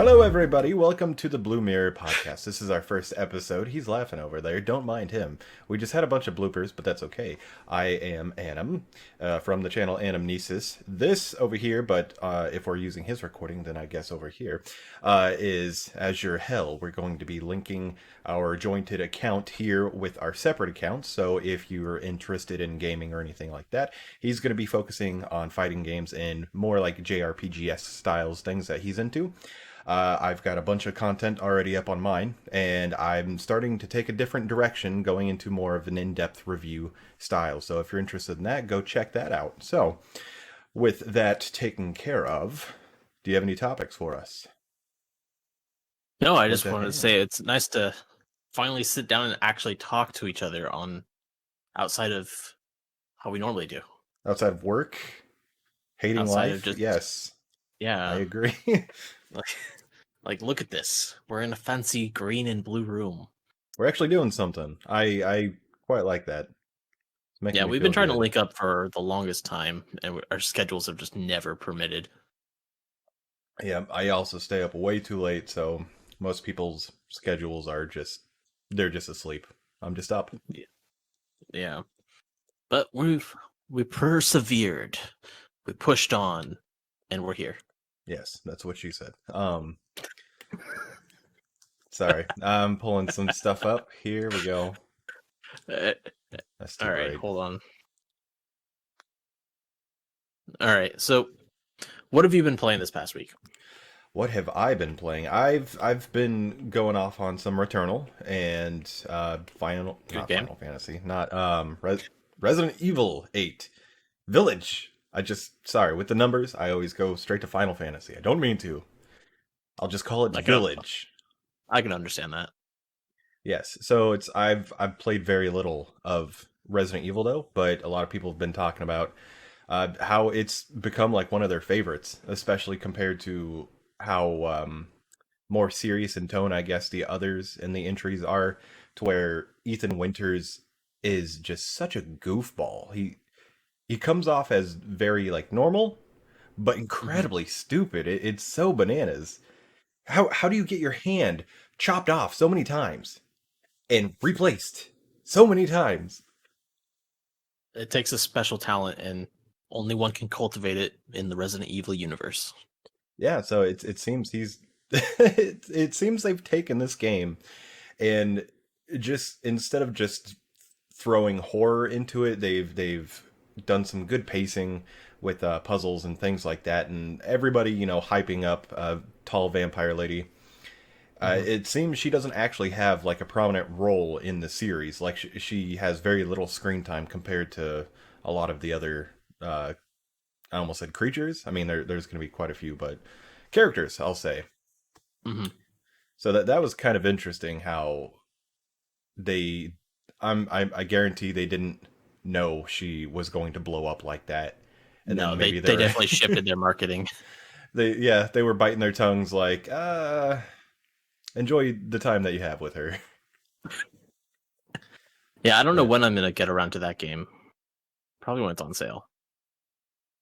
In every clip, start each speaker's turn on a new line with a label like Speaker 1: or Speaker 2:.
Speaker 1: Hello, everybody. Welcome to the Blue Mirror Podcast. This is our first episode. He's laughing over there. Don't mind him. We just had a bunch of bloopers, but that's okay. I am Anam from the channel Anamnesis. This over here, but if we're using his recording, then I guess over here is Azure Hell. We're going to be linking our jointed account here with our separate accounts. So if you're interested in gaming or anything like that, he's going to be focusing on fighting games and more like JRPGs styles, things that he's into. I've got a bunch of content already up on mine, and I'm starting to take a different direction, going into more of an in-depth review style. So if you're interested in that, go check that out. So, with that taken care of, do you have any topics for us?
Speaker 2: No, I
Speaker 1: What's
Speaker 2: just
Speaker 1: at
Speaker 2: wanted to
Speaker 1: hand?
Speaker 2: say it's nice to finally sit down and actually talk to each other on outside of how we normally do.
Speaker 1: Outside of work, hating
Speaker 2: Outside of
Speaker 1: life?
Speaker 2: just
Speaker 1: Yes, I
Speaker 2: yeah,
Speaker 1: agree.
Speaker 2: like like look at this. We're in a fancy green and blue room.
Speaker 1: We're actually doing something. I quite like that. It's making
Speaker 2: Yeah,
Speaker 1: me
Speaker 2: we've been
Speaker 1: feel
Speaker 2: trying to
Speaker 1: good.
Speaker 2: link up for the longest time, and our schedules have just never permitted.
Speaker 1: Yeah, I also stay up way too late, so most people's schedules are they're just asleep. I'm just up.
Speaker 2: Yeah, yeah. But we persevered, we pushed on, and we're here.
Speaker 1: Yes, that's what she said. Sorry. I'm pulling some stuff up. Here we go.
Speaker 2: Uh,
Speaker 1: That's too
Speaker 2: all right,
Speaker 1: bright.
Speaker 2: hold on. All right, so what have you been playing this past week?
Speaker 1: What have I been playing? I've been going off on some Returnal and
Speaker 2: Good
Speaker 1: not
Speaker 2: game.
Speaker 1: Final Fantasy, not Resident Evil 8 Village. I just sorry, with the numbers, I always go straight to Final Fantasy. I don't mean to. I'll just call it
Speaker 2: I can
Speaker 1: Village.
Speaker 2: I can understand that.
Speaker 1: Yes. So it's I've played very little of Resident Evil though, but a lot of people have been talking about how it's become like one of their favorites, especially compared to how more serious in tone, I guess, the others in the entries are, to where Ethan Winters is just such a goofball. He comes off as very like normal, but
Speaker 2: hmm
Speaker 1: incredibly stupid. It's so bananas. How do you get your hand chopped off so many times and replaced so many times?
Speaker 2: It takes a special talent, and only one can cultivate it in the Resident Evil universe.
Speaker 1: Yeah, so it seems he's it seems they've taken this game and just instead of just throwing horror into it, they've done some good pacing with puzzles and things like that, and everybody hyping up tall vampire lady.
Speaker 2: hmm
Speaker 1: It seems she doesn't actually have like a prominent role in the series. Like she has very little screen time compared to a lot of the other. I almost said creatures. I mean, there's going to be quite a few, but characters, I'll say.
Speaker 2: hmm
Speaker 1: So that was kind of interesting how they. I guarantee they didn't know she was going to blow up like that, and
Speaker 2: No,
Speaker 1: then maybe
Speaker 2: they
Speaker 1: they're
Speaker 2: definitely shifted their marketing.
Speaker 1: they were biting their tongues like enjoy the time that you have with her.
Speaker 2: Yeah, I don't know
Speaker 1: But
Speaker 2: when I'm gonna get around to that game. Probably when it's on sale.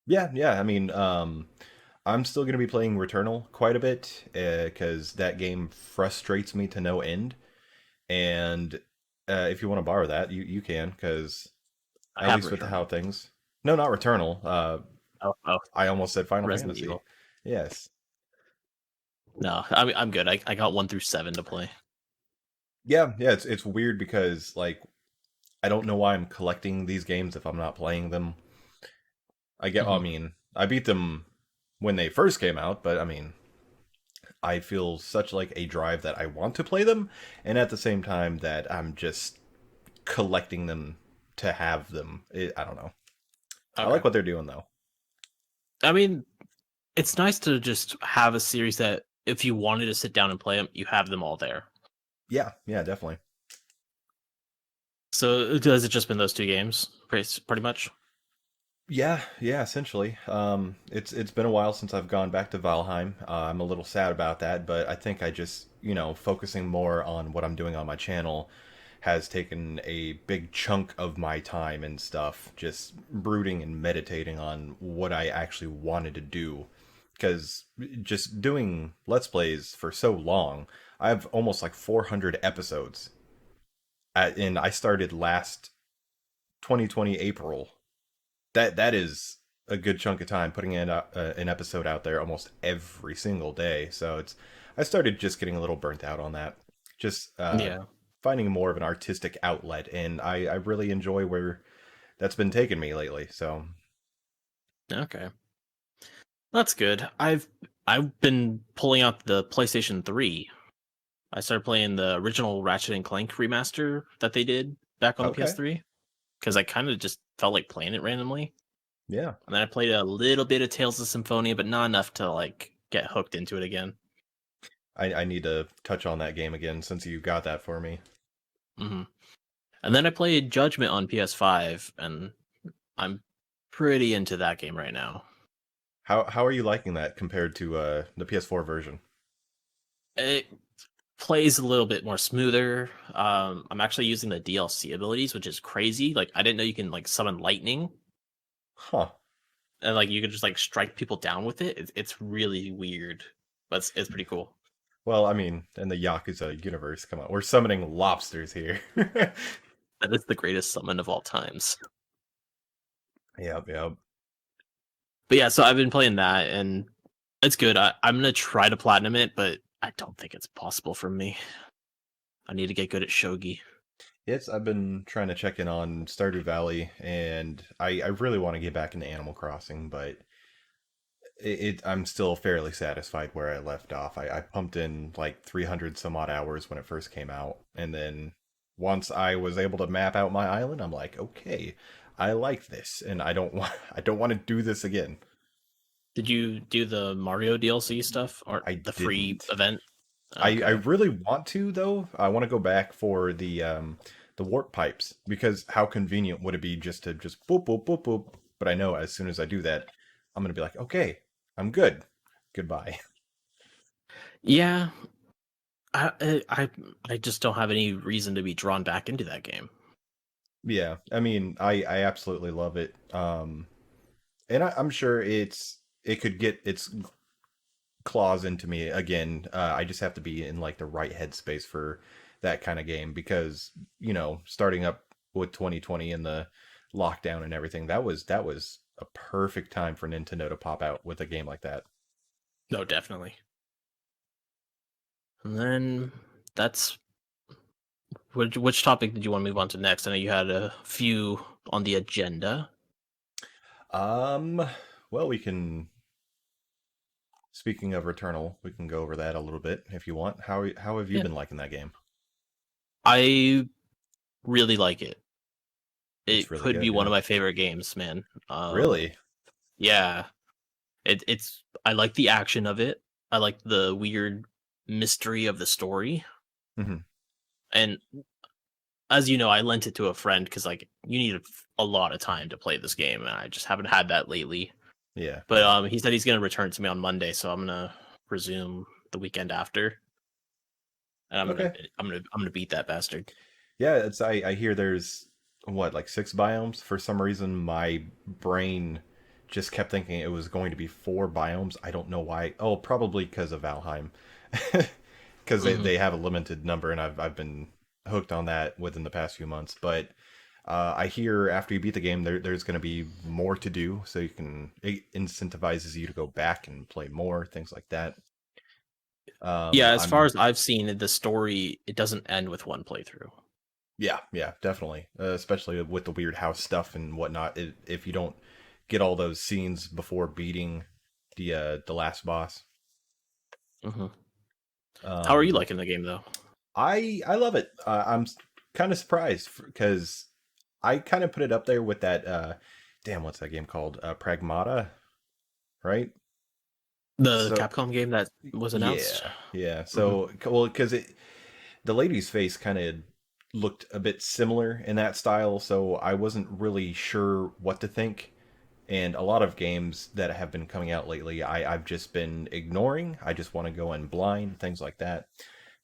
Speaker 1: yeah. I mean, I'm still going to be playing Returnal quite a bit because that game frustrates me to no end. And if you want to borrow that, you can because
Speaker 2: I
Speaker 1: at
Speaker 2: have
Speaker 1: least with how
Speaker 2: Returnal.
Speaker 1: things. No, not Returnal.
Speaker 2: Oh,
Speaker 1: I almost said Final
Speaker 2: Resident
Speaker 1: Fantasy.
Speaker 2: Evil.
Speaker 1: Yes.
Speaker 2: No, I'm good. I got 1 through 7 to play.
Speaker 1: Yeah. It's weird because like I don't know why I'm collecting these games if I'm not playing them. I
Speaker 2: hmm
Speaker 1: mean, I beat them when they first came out, but I mean, I feel such like a drive that I want to play them, and at the same time that I'm just collecting them to have them. I don't know. I
Speaker 2: Okay.
Speaker 1: like what they're doing though.
Speaker 2: I mean, it's nice to just have a series that if you wanted to sit down and play them, you have them all there.
Speaker 1: Yeah, definitely.
Speaker 2: So has it just been those two games, pretty much?
Speaker 1: Yeah, essentially. It's been a while since I've gone back to Valheim. I'm a little sad about that, but I think I just focusing more on what I'm doing on my channel has taken a big chunk of my time and stuff, just brooding and meditating on what I actually wanted to do because just doing Let's Plays for so long, I have almost like 400 episodes. And I started last 2020 April. That is a good chunk of time putting in an episode out there almost every single day. So I started just getting a little burnt out on that. Just
Speaker 2: Yeah.
Speaker 1: finding more of an artistic outlet, and I really enjoy where that's been taking me lately. So
Speaker 2: Okay. That's good. I've been pulling out the PlayStation 3. I started playing the original Ratchet and Clank remaster that they did back on the
Speaker 1: okay,
Speaker 2: PS3 because I kind of just felt like playing it randomly.
Speaker 1: yeah,
Speaker 2: And then I played a little bit of Tales of Symphonia, but not enough to like get hooked into it again.
Speaker 1: I need to touch on that game again since you got that for me.
Speaker 2: hmm And then I played Judgment on PS5, and I'm pretty into that game right now.
Speaker 1: How are you liking that compared to the PS4 version?
Speaker 2: It plays a little bit more smoother. I'm actually using the DLC abilities, which is crazy. Like I didn't know you can like summon lightning
Speaker 1: Huh.
Speaker 2: and like you can just like strike people down with it. It's really weird, but it's pretty cool.
Speaker 1: Well, I mean, in the Yakuza universe, come on, we're summoning lobsters here.
Speaker 2: That is the greatest summon of all times.
Speaker 1: Yep, yep.
Speaker 2: But yeah, so I've been playing that and it's good. I'm gonna try to platinum it, but I don't think it's possible for me. I need to get good at shogi.
Speaker 1: Yes, I've been trying to check in on Stardew Valley, and I really want to get back into Animal Crossing, but I'm still fairly satisfied where I left off. I pumped in like 300 some odd hours when it first came out, and then once I was able to map out my island, I'm like, okay, I like this, and I don't want I don't want to do this again.
Speaker 2: Did you do the Mario DLC stuff or
Speaker 1: I
Speaker 2: the free
Speaker 1: didn't.
Speaker 2: event?
Speaker 1: I
Speaker 2: Okay.
Speaker 1: really want to though. I want to go back for the warp pipes because how convenient would it be just to just boop boop boop boop. But I know as soon as I do that, I'm gonna be like, okay, I'm good. Goodbye.
Speaker 2: Yeah, I just don't have any reason to be drawn back into that game.
Speaker 1: Yeah, I mean, I absolutely love it. And I'm sure it could get its claws into me again. I just have to be in like the right headspace for that kind of game because starting up with 2020 and the lockdown and everything, that was a perfect time for Nintendo to pop out with a game like that.
Speaker 2: No, definitely. And then that's which topic did you want to move on to next? I know you had a few on the agenda.
Speaker 1: Um, well, we can. Speaking of Returnal, we can go over that a little bit if you want. How have you
Speaker 2: Yeah,
Speaker 1: been liking that game?
Speaker 2: I really like it.
Speaker 1: It's
Speaker 2: It
Speaker 1: really
Speaker 2: could be
Speaker 1: good,
Speaker 2: one
Speaker 1: yeah.
Speaker 2: of my favorite games, man.
Speaker 1: Really?
Speaker 2: Yeah, it's I like the action of it. I like the weird mystery of the story.
Speaker 1: Hmm.
Speaker 2: And as you know, I lent it to a friend because like you need a lot of time to play this game, and I just haven't had that lately.
Speaker 1: Yeah,
Speaker 2: But
Speaker 1: yeah.
Speaker 2: he said he's gonna return it to me on Monday, so I'm gonna resume the weekend after, and
Speaker 1: Okay.
Speaker 2: I'm gonna beat that bastard.
Speaker 1: Yeah, I hear there's what, like 6 biomes? For some reason my brain just kept thinking it was going to be 4 biomes. I don't know why. Oh, probably because of Valheim. Because
Speaker 2: hmm
Speaker 1: they have a limited number, and I've been hooked on that within the past few months. But I hear after you beat the game, there's going to be more to do, so it incentivizes you to go back and play more, things like that.
Speaker 2: Yeah, as far
Speaker 1: I'm
Speaker 2: as I've seen, the story it doesn't end with one playthrough.
Speaker 1: Yeah, yeah, definitely. Especially with the weird house stuff and whatnot. If you don't get all those scenes before beating the last boss,
Speaker 2: hmm How are you
Speaker 1: um,
Speaker 2: liking the game though?
Speaker 1: I love it. I'm kind of surprised because I kind of put it up there with that. Damn, what's that game called? Pragmata, right?
Speaker 2: The
Speaker 1: So
Speaker 2: Capcom game that was announced.
Speaker 1: yeah, yeah.
Speaker 2: hmm
Speaker 1: So well, because the lady's face kind of looked a bit similar in that style, so I wasn't really sure what to think. And a lot of games that have been coming out lately, I've just been ignoring. I just want to go in blind, things like that.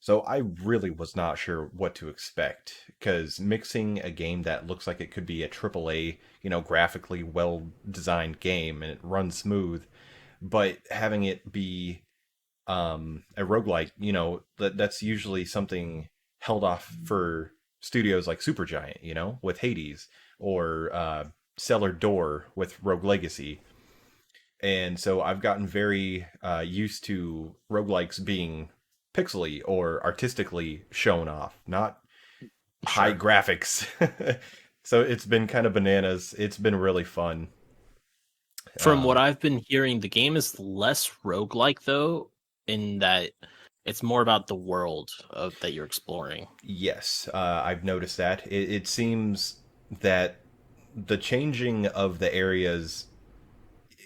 Speaker 1: So I really was not sure what to expect because mixing a game that looks like it could be a AAA, graphically well designed game and it runs smooth but having it be a roguelike, that's usually something held off for studios like Supergiant, with Hades, or Cellar Door with Rogue Legacy. And so I've gotten very used to roguelikes being pixely or artistically shown off, not high
Speaker 2: Sure.
Speaker 1: graphics. So it's been kind of bananas. It's been really fun.
Speaker 2: From what
Speaker 1: Um,
Speaker 2: I've been hearing, the game is less roguelike though, in that it's more about the world of that you're exploring.
Speaker 1: yes, I've noticed that. It seems that the changing of the areas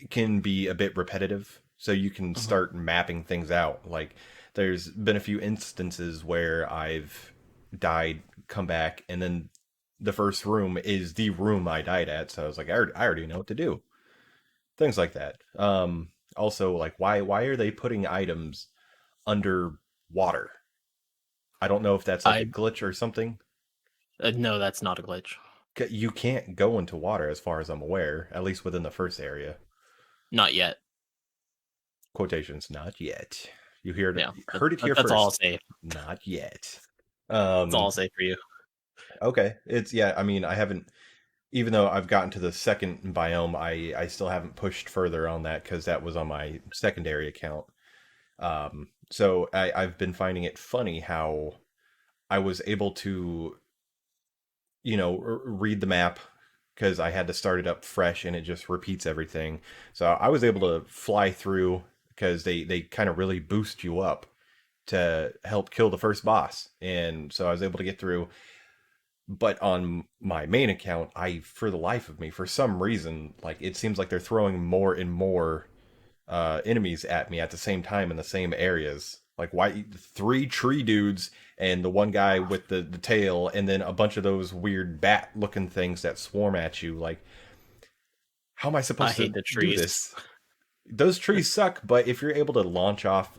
Speaker 1: can be a bit repetitive, so you can
Speaker 2: Mhm.
Speaker 1: start mapping things out. Like, there's been a few instances where I've died, come back, and then the first room is the room I died at. So I was like, I already know what to do. Things like that. Also, like, why are they putting items under water? I don't know if that's like a
Speaker 2: I
Speaker 1: glitch or something.
Speaker 2: no, that's not a glitch.
Speaker 1: You can't go into water, as far as I'm aware, at least within the first area.
Speaker 2: Not yet.
Speaker 1: Quotations, not yet. You heard it,
Speaker 2: Yeah,
Speaker 1: heard it here
Speaker 2: that's all I'll
Speaker 1: first.
Speaker 2: say.
Speaker 1: Not yet.
Speaker 2: That's all I'll
Speaker 1: Um,
Speaker 2: say for you.
Speaker 1: okay. It's, yeah, I mean, I haven't, even though I've gotten to the second biome, I still haven't pushed further on that because that was on my secondary account. So I've been finding it funny how I was able to, read the map because I had to start it up fresh and it just repeats everything. So I was able to fly through because they kind of really boost you up to help kill the first boss. And so I was able to get through. But on my main account, for the life of me, for some reason, like, it seems like they're throwing more and more enemies at me at the same time in the same areas. Like, why three tree dudes and the one guy with the tail, and then a bunch of those weird bat looking things that swarm at you. Like, how am I
Speaker 2: I
Speaker 1: supposed
Speaker 2: hate
Speaker 1: to
Speaker 2: the
Speaker 1: do
Speaker 2: trees.
Speaker 1: this? Those trees suck, but if you're able to launch off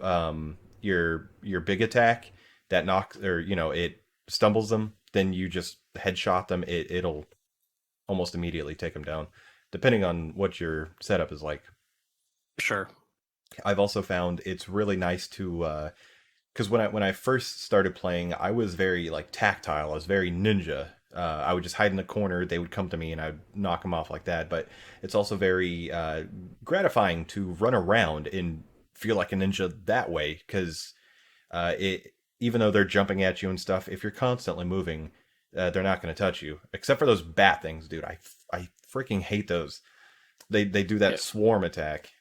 Speaker 1: your big attack that knocks, or it stumbles them, then you just headshot them. It'll almost immediately take them down, depending on what your setup is like.
Speaker 2: Sure.
Speaker 1: I've also found it's really nice to because when I first started playing, I was very like tactile. I was very ninja. I would just hide in the corner. They would come to me, and I'd knock them off like that. But it's also very gratifying to run around and feel like a ninja that way. Because it even though they're jumping at you and stuff, if you're constantly moving, they're not going to touch you. Except for those bat things, dude. I freaking hate those. They do that
Speaker 2: Yeah.
Speaker 1: swarm attack.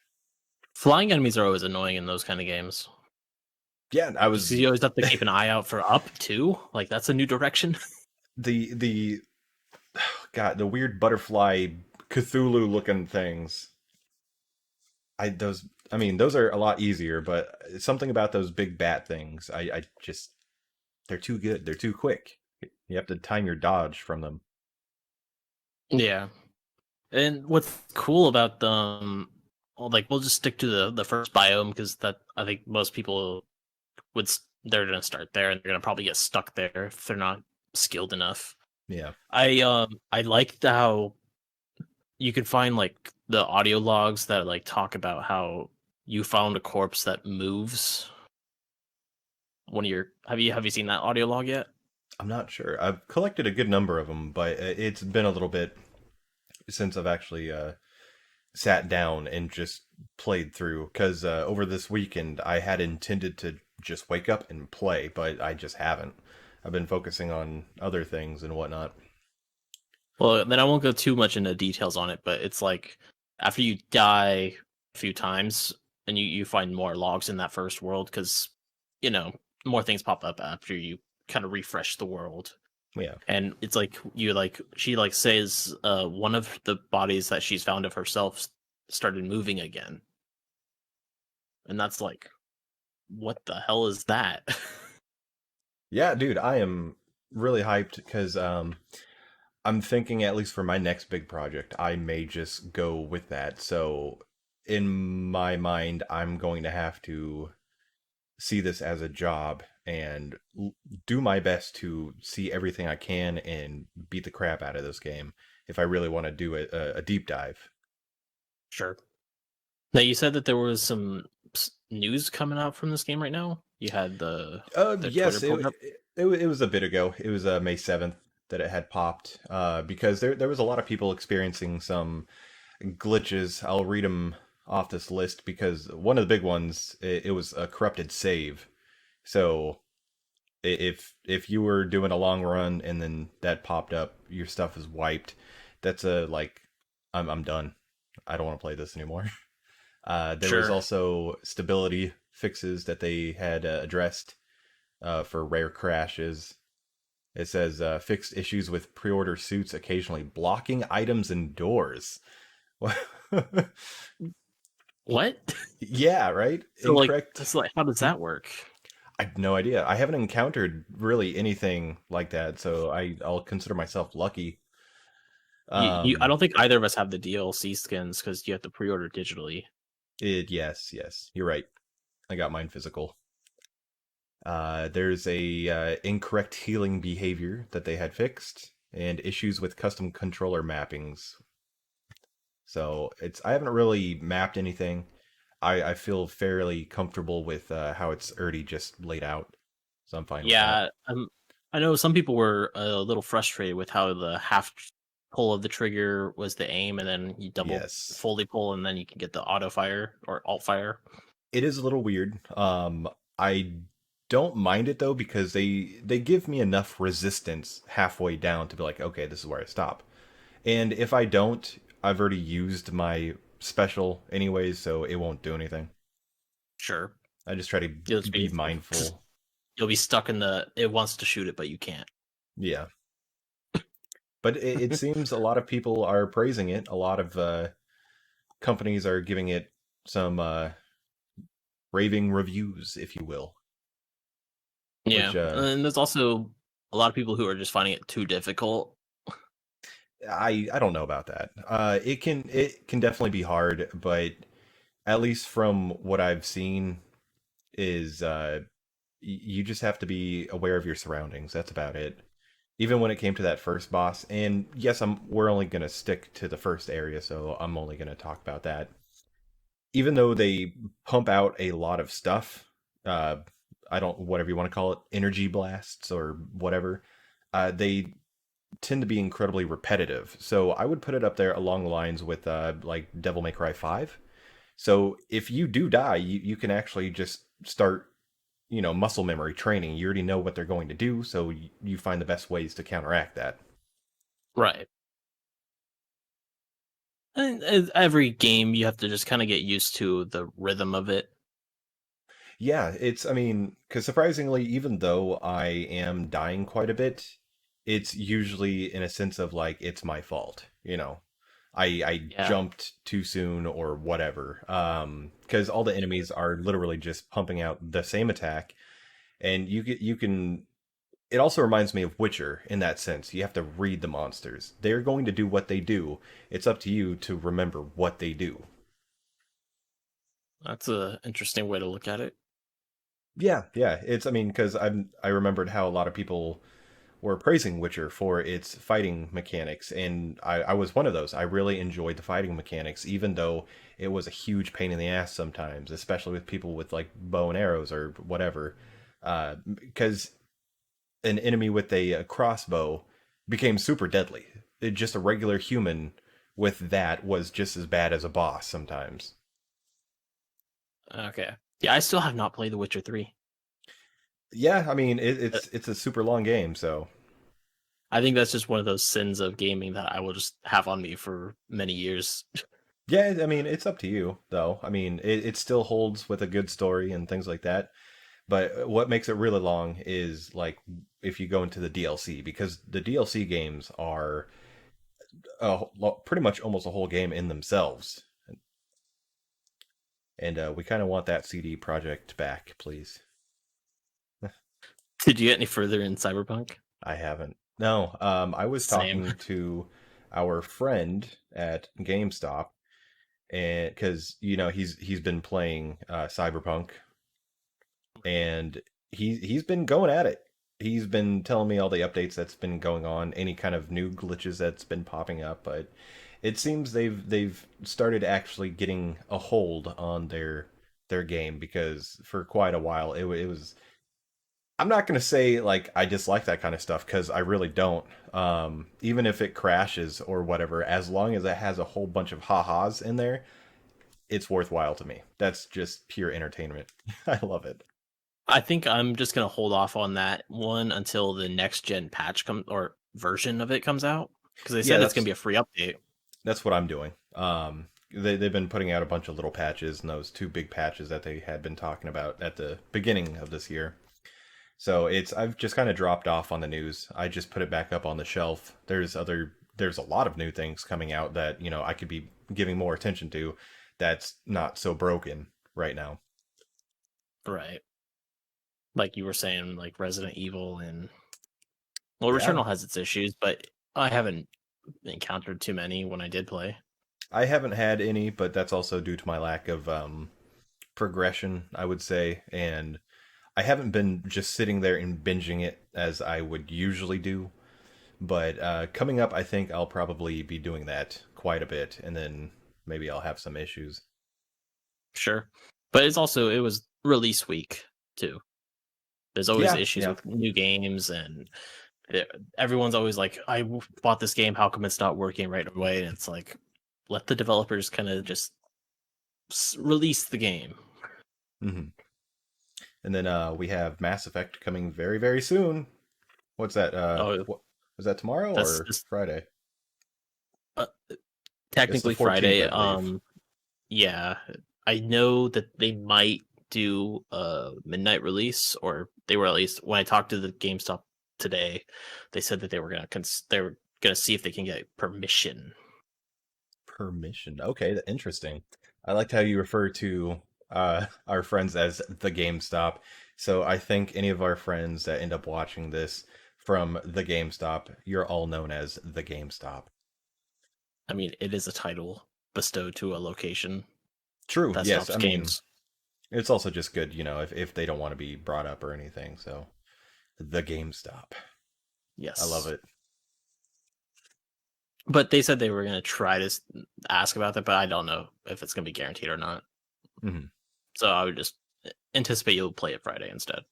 Speaker 2: Flying enemies are always annoying in those kind of games.
Speaker 1: Yeah, I
Speaker 2: Just
Speaker 1: was
Speaker 2: 'cause you always have to keep an eye out for up too. Like that's a new direction.
Speaker 1: the God, the weird butterfly Cthulhu looking things. I mean, those are a lot easier, but something about those big bat things, I just, they're too good. They're too quick. You have to time your dodge from them.
Speaker 2: Yeah. And what's cool about them, well, like we'll just stick to the first biome because that I think most people they're gonna start there and they're gonna probably get stuck there if they're not skilled enough.
Speaker 1: Yeah.
Speaker 2: I liked how you can find like the audio logs that like talk about how you found a corpse that moves. One of your have you seen that audio log yet?
Speaker 1: I'm not sure. I've collected a good number of them, but it's been a little bit since I've actually sat down and just played through. Because over this weekend, I had intended to just wake up and play, but I just haven't. I've been focusing on other things and whatnot.
Speaker 2: Well, then I won't go too much into details on it, but it's like after you die a few times and you find more logs in that first world because you know more things pop up after you kind of refresh the world.
Speaker 1: Yeah.
Speaker 2: And it's like you like she like says one of the bodies that she's found of herself started moving again, and that's like what the hell is that?
Speaker 1: Yeah, dude, I am really hyped because I'm thinking, at least for my next big project, I may just go with that. So in my mind, I'm going to have to see this as a job and do my best to see everything I can and beat the crap out of this game if I really want to do a deep dive.
Speaker 2: Sure. Now you said that there was some news coming out from this game right now. You had the Twitter
Speaker 1: Yes,
Speaker 2: pulled up.
Speaker 1: it was a bit ago. It was May 7th that it had popped because there was a lot of people experiencing some glitches. I'll read them off this list because one of the big ones it was a corrupted save. So if you were doing a long run and then that popped up, your stuff is wiped. That's a like I'm done. I don't want to play this anymore. There was
Speaker 2: Sure.
Speaker 1: also stability fixes that they had addressed for rare crashes. It says fixed issues with pre-order suits occasionally blocking items and doors.
Speaker 2: What?
Speaker 1: Yeah, right?
Speaker 2: So like,
Speaker 1: Incorrect.
Speaker 2: it's like, how does
Speaker 1: Hmm?
Speaker 2: that work?
Speaker 1: I have no idea. I haven't encountered really anything like that, so I'll consider myself lucky.
Speaker 2: I
Speaker 1: Um,
Speaker 2: don't think either of us have the DLC skins because you have to pre-order digitally.
Speaker 1: yes, you're right. I got mine physical. There's a incorrect healing behavior that they had fixed, and issues with custom controller mappings. So it's I haven't really mapped anything. I feel fairly comfortable with how it's already just laid out, so I'm fine with that.
Speaker 2: Yeah, I know some people were a little frustrated with how the pull of the trigger was the aim, and then you double
Speaker 1: Yes,
Speaker 2: fully pull, and then you can get the auto fire or alt fire.
Speaker 1: it is a little weird. I don't mind it though because they give me enough resistance halfway down to be like, okay, this is where I stop. And if I don't, I've already used my special anyways, so it won't do anything.
Speaker 2: Sure,
Speaker 1: I just try to
Speaker 2: you'll just
Speaker 1: be
Speaker 2: be
Speaker 1: mindful.
Speaker 2: you'll be stuck in the. It wants to shoot it, but you can't.
Speaker 1: Yeah. But it seems a lot of people are praising it. A lot of companies are giving it some raving reviews, if you will. Which
Speaker 2: Yeah, and there's also a lot of people who are just finding it too difficult.
Speaker 1: I don't know about that. It can definitely be hard, but at least from what I've seen, is you just have to be aware of your surroundings. That's about it. Even when it came to that first boss, and yes, we're only gonna stick to the first area, so I'm only gonna talk about that. Even though they pump out a lot of stuff, uh, I don't whatever you want to call it, energy blasts or whatever, they tend to be incredibly repetitive. So I would put it up there along the lines with like Devil May Cry 5. So if you do die, you can actually just start, muscle memory training. You already know what they're going to do, so you find the best ways to counteract that.
Speaker 2: Right. And every game, you have to just kind of get used to the rhythm of it.
Speaker 1: Yeah, I mean, because surprisingly, even though I am dying quite a bit, it's usually in a sense of like, it's my fault, I
Speaker 2: Yeah.
Speaker 1: jumped too soon or whatever. Because all the enemies are literally just pumping out the same attack, and you can. It also reminds me of Witcher in that sense. You have to read the monsters. They're going to do what they do. It's up to you to remember what they do.
Speaker 2: That's a interesting way to look at it.
Speaker 1: Yeah. I mean, because I remembered how a lot of people were praising Witcher for its fighting mechanics, and I was one of those. I really enjoyed the fighting mechanics, even though it was a huge pain in the ass sometimes, especially with people with like bow and arrows or whatever. Because an enemy with a crossbow became super deadly. Just a regular human with that was just as bad as a boss sometimes.
Speaker 2: Okay. Yeah, I still have not played The Witcher 3.
Speaker 1: Yeah, I mean
Speaker 2: Uh,
Speaker 1: it's a super long game, so
Speaker 2: I think that's just one of those sins of gaming that I will just have on me for many years.
Speaker 1: yeah, I mean it's up to you though. I mean it still holds with a good story and things like that. But what makes it really long is like if you go into the DLC, because the DLC games are pretty much almost a whole game in themselves. And we kind of want that CD project back, please.
Speaker 2: Did you get any further in Cyberpunk?
Speaker 1: I haven't. No, I was
Speaker 2: Same.
Speaker 1: talking to our friend at GameStop, and because he's been playing Cyberpunk, and he's been going at it. He's been telling me all the updates that's been going on, any kind of new glitches that's been popping up, but It seems they've started actually getting a hold on their game because for quite a while it was. I'm not gonna say like I dislike that kind of stuff because I really don't. Even if it crashes or whatever, as long as it has a whole bunch of ha-has in there, it's worthwhile to me. That's just pure entertainment. I love it.
Speaker 2: I think I'm just gonna hold off on that one until the next gen patch comes or version of it comes out because they
Speaker 1: Yeah,
Speaker 2: said it's gonna be a free update.
Speaker 1: that's what I'm doing. They've been putting out a bunch of little patches and those two big patches that they had been talking about at the beginning of this year. So it's I've just kind of dropped off on the news. I just put it back up on the shelf. There's a lot of new things coming out that, I could be giving more attention to that's not so broken right now.
Speaker 2: Right. Like you were saying, like Resident Evil and well,
Speaker 1: Yeah.
Speaker 2: Returnal has its issues, but I haven't encountered too many when I did play.
Speaker 1: I haven't had any, but that's also due to my lack of progression, I would say, and I haven't been just sitting there and binging it as I would usually do. But coming up, I think I'll probably be doing that quite a bit, and then maybe I'll have some issues.
Speaker 2: Sure, but it was release week too. There's always
Speaker 1: Yeah,
Speaker 2: issues
Speaker 1: yeah.
Speaker 2: with new games, and everyone's always like, bought this game. How come it's not working right away?" And it's like, let the developers kind of just release the game.
Speaker 1: hmm And then we have Mass Effect coming very, very soon. What's that?
Speaker 2: Oh,
Speaker 1: What was that tomorrow
Speaker 2: that's
Speaker 1: or
Speaker 2: just
Speaker 1: Friday?
Speaker 2: uh,
Speaker 1: It's the
Speaker 2: technically
Speaker 1: 14th,
Speaker 2: Friday.
Speaker 1: I believe.
Speaker 2: Yeah, I know that they might do a midnight release, or they were at least when I talked to the GameStop today, they said that they were gonna see if they can get permission.
Speaker 1: Permission. Okay, interesting. I liked how you refer to our friends as the GameStop. So I think any of our friends that end up watching this from the GameStop, you're all known as the GameStop.
Speaker 2: I mean, it is a title bestowed to a location
Speaker 1: True.
Speaker 2: that
Speaker 1: Yes.
Speaker 2: stops
Speaker 1: I mean,
Speaker 2: games.
Speaker 1: it's also just good, if they don't want to be brought up or anything. So the GameStop. I love
Speaker 2: Yes,
Speaker 1: it.
Speaker 2: but they said they were gonna try to ask about that, but I don't know if it's gonna be guaranteed or not.
Speaker 1: hmm
Speaker 2: So I would just anticipate you'll play it Friday instead.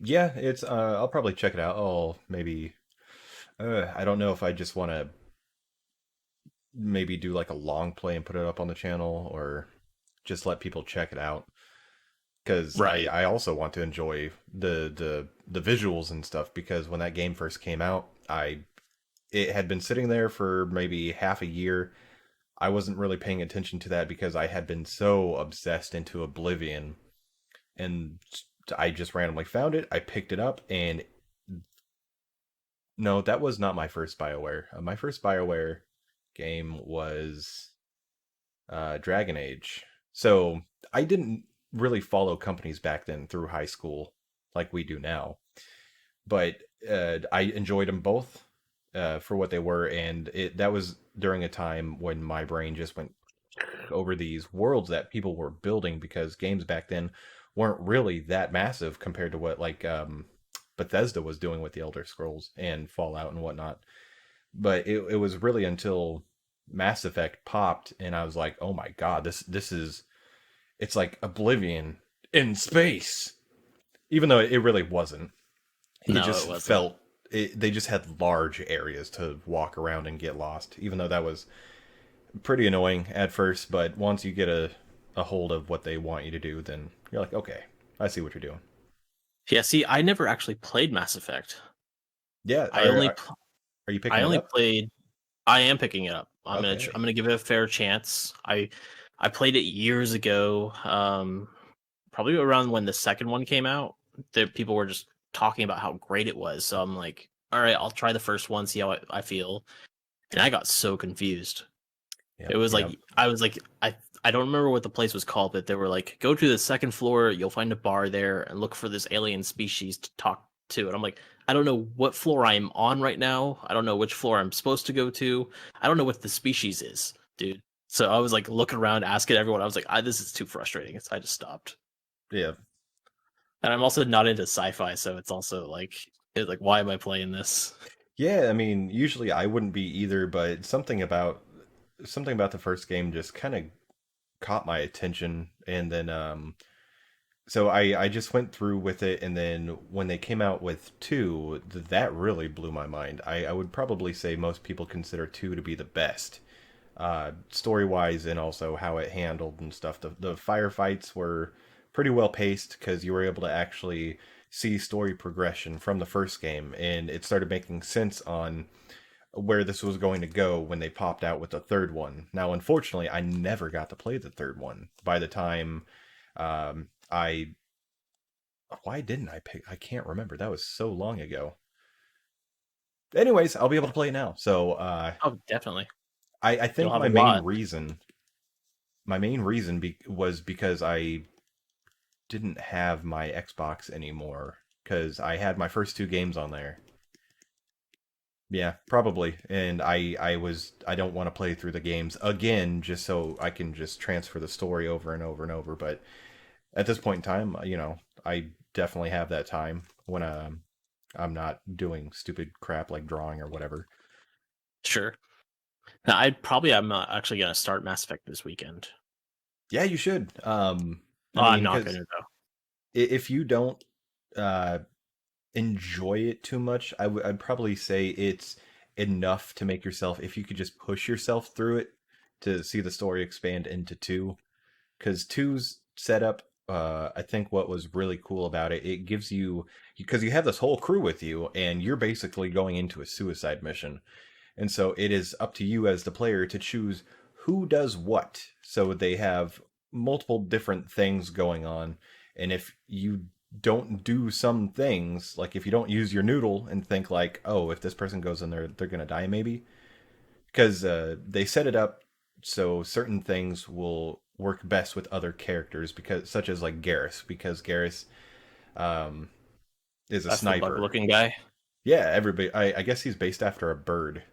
Speaker 1: Yeah, it's I'll probably check it out. Oh, maybe I don't know if I just want to maybe do like a long play and put it up on the channel or just let people check it out because I
Speaker 2: Right.
Speaker 1: I also want to enjoy the visuals and stuff because when that game first came out, I it had been sitting there for maybe half a year. I wasn't really paying attention to that because I had been so obsessed into Oblivion and I just randomly found it. I picked it up and no, that was not my first BioWare. My first BioWare game was Dragon Age. So I didn't really follow companies back then through high school like we do now, but I enjoyed them both for what they were, and that was during a time when my brain just went over these worlds that people were building because games back then weren't really that massive compared to what like Bethesda was doing with the Elder Scrolls and Fallout and whatnot. But it was really until Mass Effect popped and I was like, oh my god, this is it's like Oblivion in space. Even though it really wasn't. It
Speaker 2: No, it
Speaker 1: just
Speaker 2: wasn't.
Speaker 1: felt they just had large areas to walk around and get lost. Even though that was pretty annoying at first, but once you get a hold of what they want you to do, then you're like, okay, I see what you're doing.
Speaker 2: Yeah, see, I never actually played Mass Effect.
Speaker 1: Yeah,
Speaker 2: I only
Speaker 1: are you
Speaker 2: I
Speaker 1: picking it
Speaker 2: only
Speaker 1: up?
Speaker 2: played. I am picking it up.
Speaker 1: Okay.
Speaker 2: I'm gonna give it a fair chance. I played it years ago. Probably around when the second one came out. That people were just talking about how great it was. So I'm like, all right, I'll try the first one, see how I feel. And I got so confused. It
Speaker 1: Yep,
Speaker 2: was
Speaker 1: yep.
Speaker 2: like I was like I don't remember what the place was called, but they were like, go to the second floor, you'll find a bar there, and look for this alien species to talk to. And I'm like, I don't know what floor I'm on right now. I don't know which floor I'm supposed to go to. I don't know what the species is, dude. So I was like looking around, asking everyone. I was like, this is too frustrating. I just stopped.
Speaker 1: Yeah.
Speaker 2: And I'm also not into sci-fi, so why am I playing this?
Speaker 1: Yeah, I mean, usually I wouldn't be either, but something about something about the first game just kind of caught my attention, and then so I just went through with it, and then when they came out with two, that really blew my mind. I would probably say most people consider two to be the best, story wise, and also how it handled and stuff. The firefights were pretty well paced because you were able to actually see story progression from the first game, and it started making sense on where this was going to go when they popped out with the third one. Now, unfortunately, I never got to play the third one. By the time I why didn't I pick? I can't remember. That was so long ago. Anyways, I'll be able to play it now. So
Speaker 2: Oh, definitely.
Speaker 1: I
Speaker 2: You'll
Speaker 1: think
Speaker 2: have a lot.
Speaker 1: my main reason was because I didn't have my Xbox anymore because I had my first two games on there. Yeah, probably. And I don't want to play through the games again just so I can just transfer the story over and over and over. But at this point in time, I definitely have that time when I'm not doing stupid crap like drawing or whatever.
Speaker 2: Sure. Now, I'm actually gonna start Mass Effect this weekend.
Speaker 1: Yeah, you should. I
Speaker 2: Oh, I'm
Speaker 1: mean,
Speaker 2: not
Speaker 1: because
Speaker 2: gonna though.
Speaker 1: if you don't uh, enjoy it too much, I'd probably say it's enough to make yourself, if you could just push yourself through it to see the story expand into two. Because two's setup, I think what was really cool about it, it gives you, because you have this whole crew with you, and you're basically going into a suicide mission. And so it is up to you as the player to choose who does what. So they have multiple different things going on. And if you don't do some things, like if you don't use your noodle and think like, oh, if this person goes in there, they're going to die maybe. Because they set it up so certain things will work best with other characters, because such as like Garrus, because Garrus um, is a
Speaker 2: That's the
Speaker 1: sniper.
Speaker 2: bug-looking guy.
Speaker 1: Yeah, everybody. I guess he's based after a bird.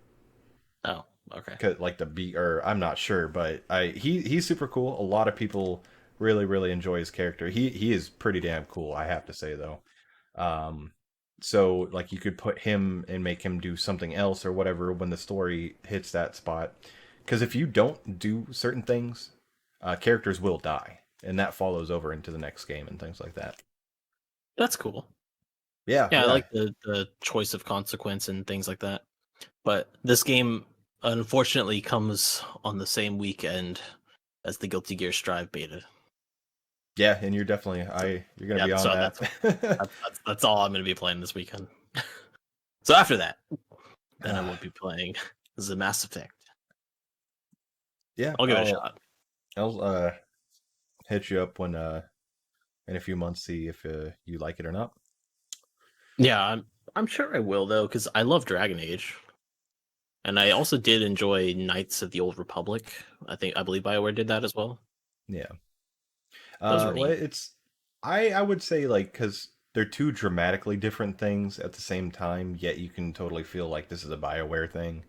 Speaker 2: Oh, okay.
Speaker 1: Like the bee, or I'm not sure, but he's super cool. A lot of people really enjoy his character. He is pretty damn cool, I have to say though. Um, so like you could put him and make him do something else or whatever when the story hits that spot. Because if you don't do certain things, characters will die, and that follows over into the next game and things like that.
Speaker 2: That's cool.
Speaker 1: Yeah,
Speaker 2: Yeah, I
Speaker 1: yeah,
Speaker 2: like the choice of consequence and things like that. But this game unfortunately comes on the same weekend as the Guilty Gear Strive beta.
Speaker 1: yeah. And you're definitely
Speaker 2: So,
Speaker 1: you're gonna
Speaker 2: yeah,
Speaker 1: be on
Speaker 2: so
Speaker 1: that.
Speaker 2: that's all I'm going to be playing this weekend. So after that, then I will
Speaker 1: Ah,
Speaker 2: be playing the Mass Effect.
Speaker 1: yeah,
Speaker 2: I'll give it a shot.
Speaker 1: I'll hit you up when in a few months, see if you like it or not.
Speaker 2: Yeah, I'm sure I will though, because I love Dragon Age, and I also did enjoy Knights of the Old Republic. I believe BioWare did that as well.
Speaker 1: Yeah.
Speaker 2: Those were
Speaker 1: Well,
Speaker 2: neat.
Speaker 1: it's I would say like because they're two dramatically different things at the same time, yet you can totally feel like this is a BioWare thing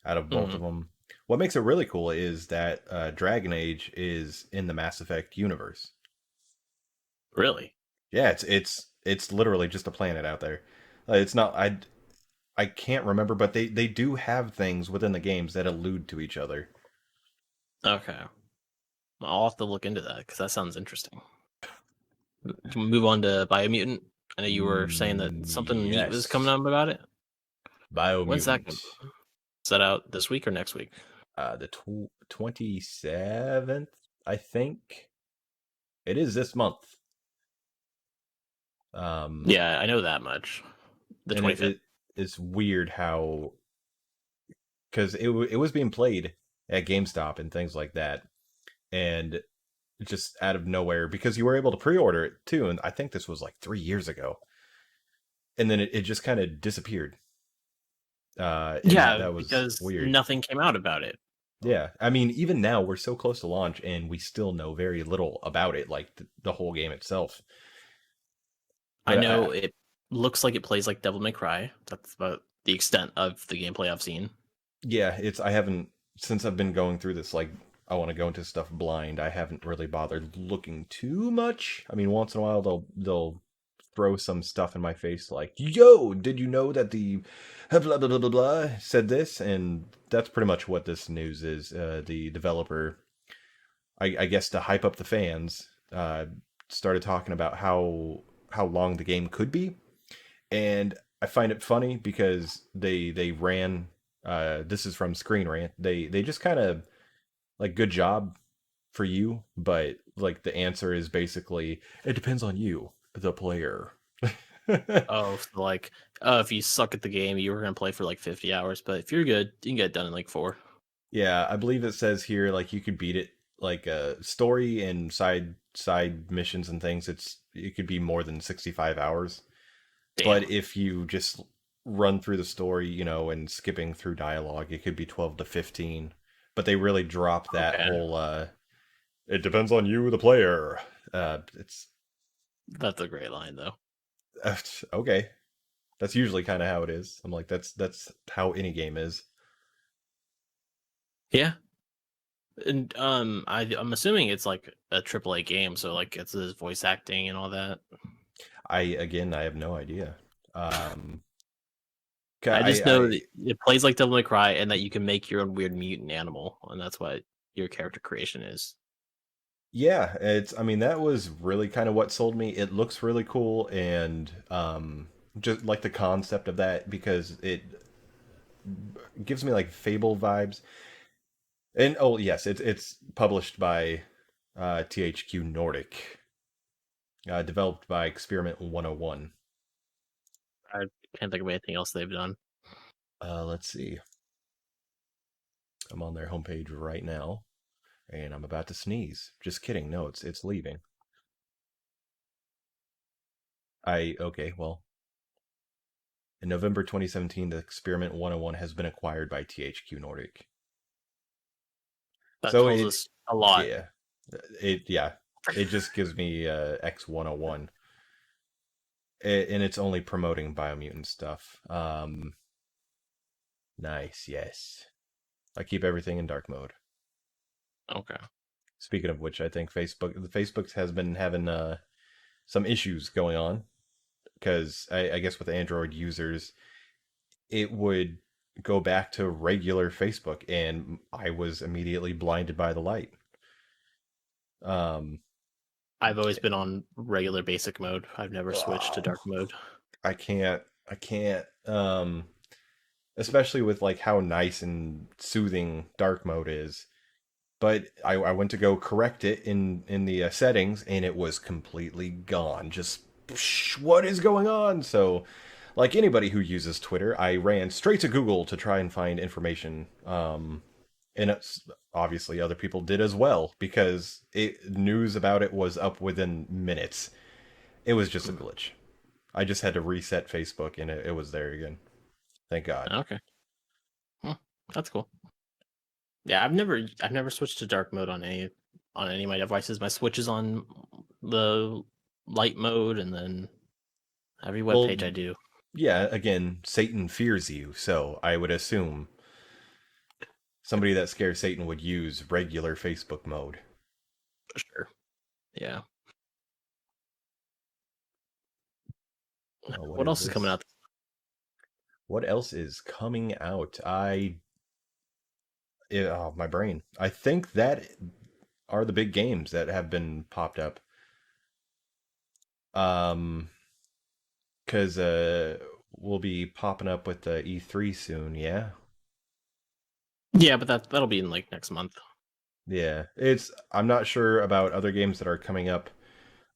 Speaker 1: out of both
Speaker 2: Hmm.
Speaker 1: of them. What makes it really cool is that Dragon Age is in the Mass Effect universe.
Speaker 2: Really?
Speaker 1: Yeah, it's literally just a planet out there. It's not I can't remember, but they do have things within the games that allude to each other.
Speaker 2: Okay. I'll have to look into that because that sounds interesting. Can we move on to Biomutant? I know you were saying that something neat was coming
Speaker 1: Yes,
Speaker 2: up about it. When's that
Speaker 1: Biomutant.
Speaker 2: going? Is that out this week or next week?
Speaker 1: The 27th, I think. It is this month. Um,
Speaker 2: Yeah, I know that much. The
Speaker 1: and
Speaker 2: 25th.
Speaker 1: it's weird how, because it was being played at GameStop and things like that, and just out of nowhere, because you were able to pre-order it too, and I think this was like 3 years ago, and then it just kind of disappeared. And
Speaker 2: Yeah,
Speaker 1: that was
Speaker 2: because
Speaker 1: weird.
Speaker 2: nothing came out about it.
Speaker 1: Yeah, I mean, even now we're so close to launch, and we still know very little about it, like the whole game itself.
Speaker 2: I
Speaker 1: But
Speaker 2: know it looks like it plays like Devil May Cry. That's about the extent of the gameplay I've seen.
Speaker 1: yeah, I haven't, since I've been going through this, like I want to go into stuff blind. I haven't really bothered looking too much. I mean, once in a while they'll throw some stuff in my face like, "Yo, did you know that the blah blah blah blah blah said this?" And that's pretty much what this news is. The developer, I guess, to hype up the fans, started talking about how long the game could be, and I find it funny because they ran. This is from Screen Rant. They just kind of like, good job for you, but like the answer is basically, it depends on you, the player.
Speaker 2: Oh, so like, if you suck at the game, you were gonna play for like 50 hours, but if you're good, you can get it done in like 4.
Speaker 1: Yeah, I believe it says here like you could beat it like story and side missions and things. It could be more than 65 hours.
Speaker 2: Damn.
Speaker 1: But if you just run through the story, and skipping through dialogue, it could be 12 to 15. But they really drop that
Speaker 2: Okay,
Speaker 1: whole it depends on you, the player. It's
Speaker 2: that's a great line though.
Speaker 1: okay. That's usually kind of how it is. I'm like, that's how any game is.
Speaker 2: Yeah, and I'm assuming it's like a AAA game, so like it's his voice acting and all that.
Speaker 1: I have no idea. Um,
Speaker 2: I just know
Speaker 1: I
Speaker 2: that it plays like Devil May Cry, and that you can make your own weird mutant animal, and that's what your character creation is.
Speaker 1: yeah, I mean, that was really kind of what sold me. It looks really cool, and just like the concept of that, because it gives me like Fable vibes. And oh yes, it's published by THQ Nordic, developed by Experiment 101.
Speaker 2: I can't think of anything else they've done.
Speaker 1: Let's see. I'm on their homepage right now, and I'm about to sneeze. Just kidding. No, it's leaving. Okay, well, in November 2017, the Experiment 101 has been acquired by THQ Nordic.
Speaker 2: That
Speaker 1: So
Speaker 2: tells us a lot.
Speaker 1: yeah, yeah, it just gives me X101, and it's only promoting Biomutant stuff. Nice, yes. I keep everything in dark mode.
Speaker 2: Okay.
Speaker 1: Speaking of which, I think the Facebooks has been having some issues going on, because I guess with Android users, it would go back to regular Facebook, and I was immediately blinded by the light. Um,
Speaker 2: I've always been on regular basic mode. I've never switched to
Speaker 1: oh,
Speaker 2: dark mode.
Speaker 1: I can't. Especially with like how nice and soothing dark mode is. But I went to go correct it in the settings, and it was completely gone. Just what is going on? So, like anybody who uses Twitter, I ran straight to Google to try and find information. And obviously other people did as well, because news about it was up within minutes. It was just a
Speaker 2: Hmm.
Speaker 1: glitch. I just had to reset Facebook, and it was there again. Thank God.
Speaker 2: Okay. Well, that's cool. Yeah, I've never switched to dark mode on any of my devices. My Switch is on the light mode, and then every web
Speaker 1: Well,
Speaker 2: page I do.
Speaker 1: yeah, again, Satan fears you, so I would assume somebody that scares Satan would use regular Facebook mode.
Speaker 2: For sure. Yeah.
Speaker 1: What
Speaker 2: What
Speaker 1: is
Speaker 2: else is coming
Speaker 1: this?
Speaker 2: out?
Speaker 1: What else is coming out? Oh, my brain. I think that are the big games that have been popped up. Um, because we'll be popping up with the E3 soon. Yeah,
Speaker 2: Yeah, but that'll be in like next month.
Speaker 1: yeah. I'm not sure about other games that are coming up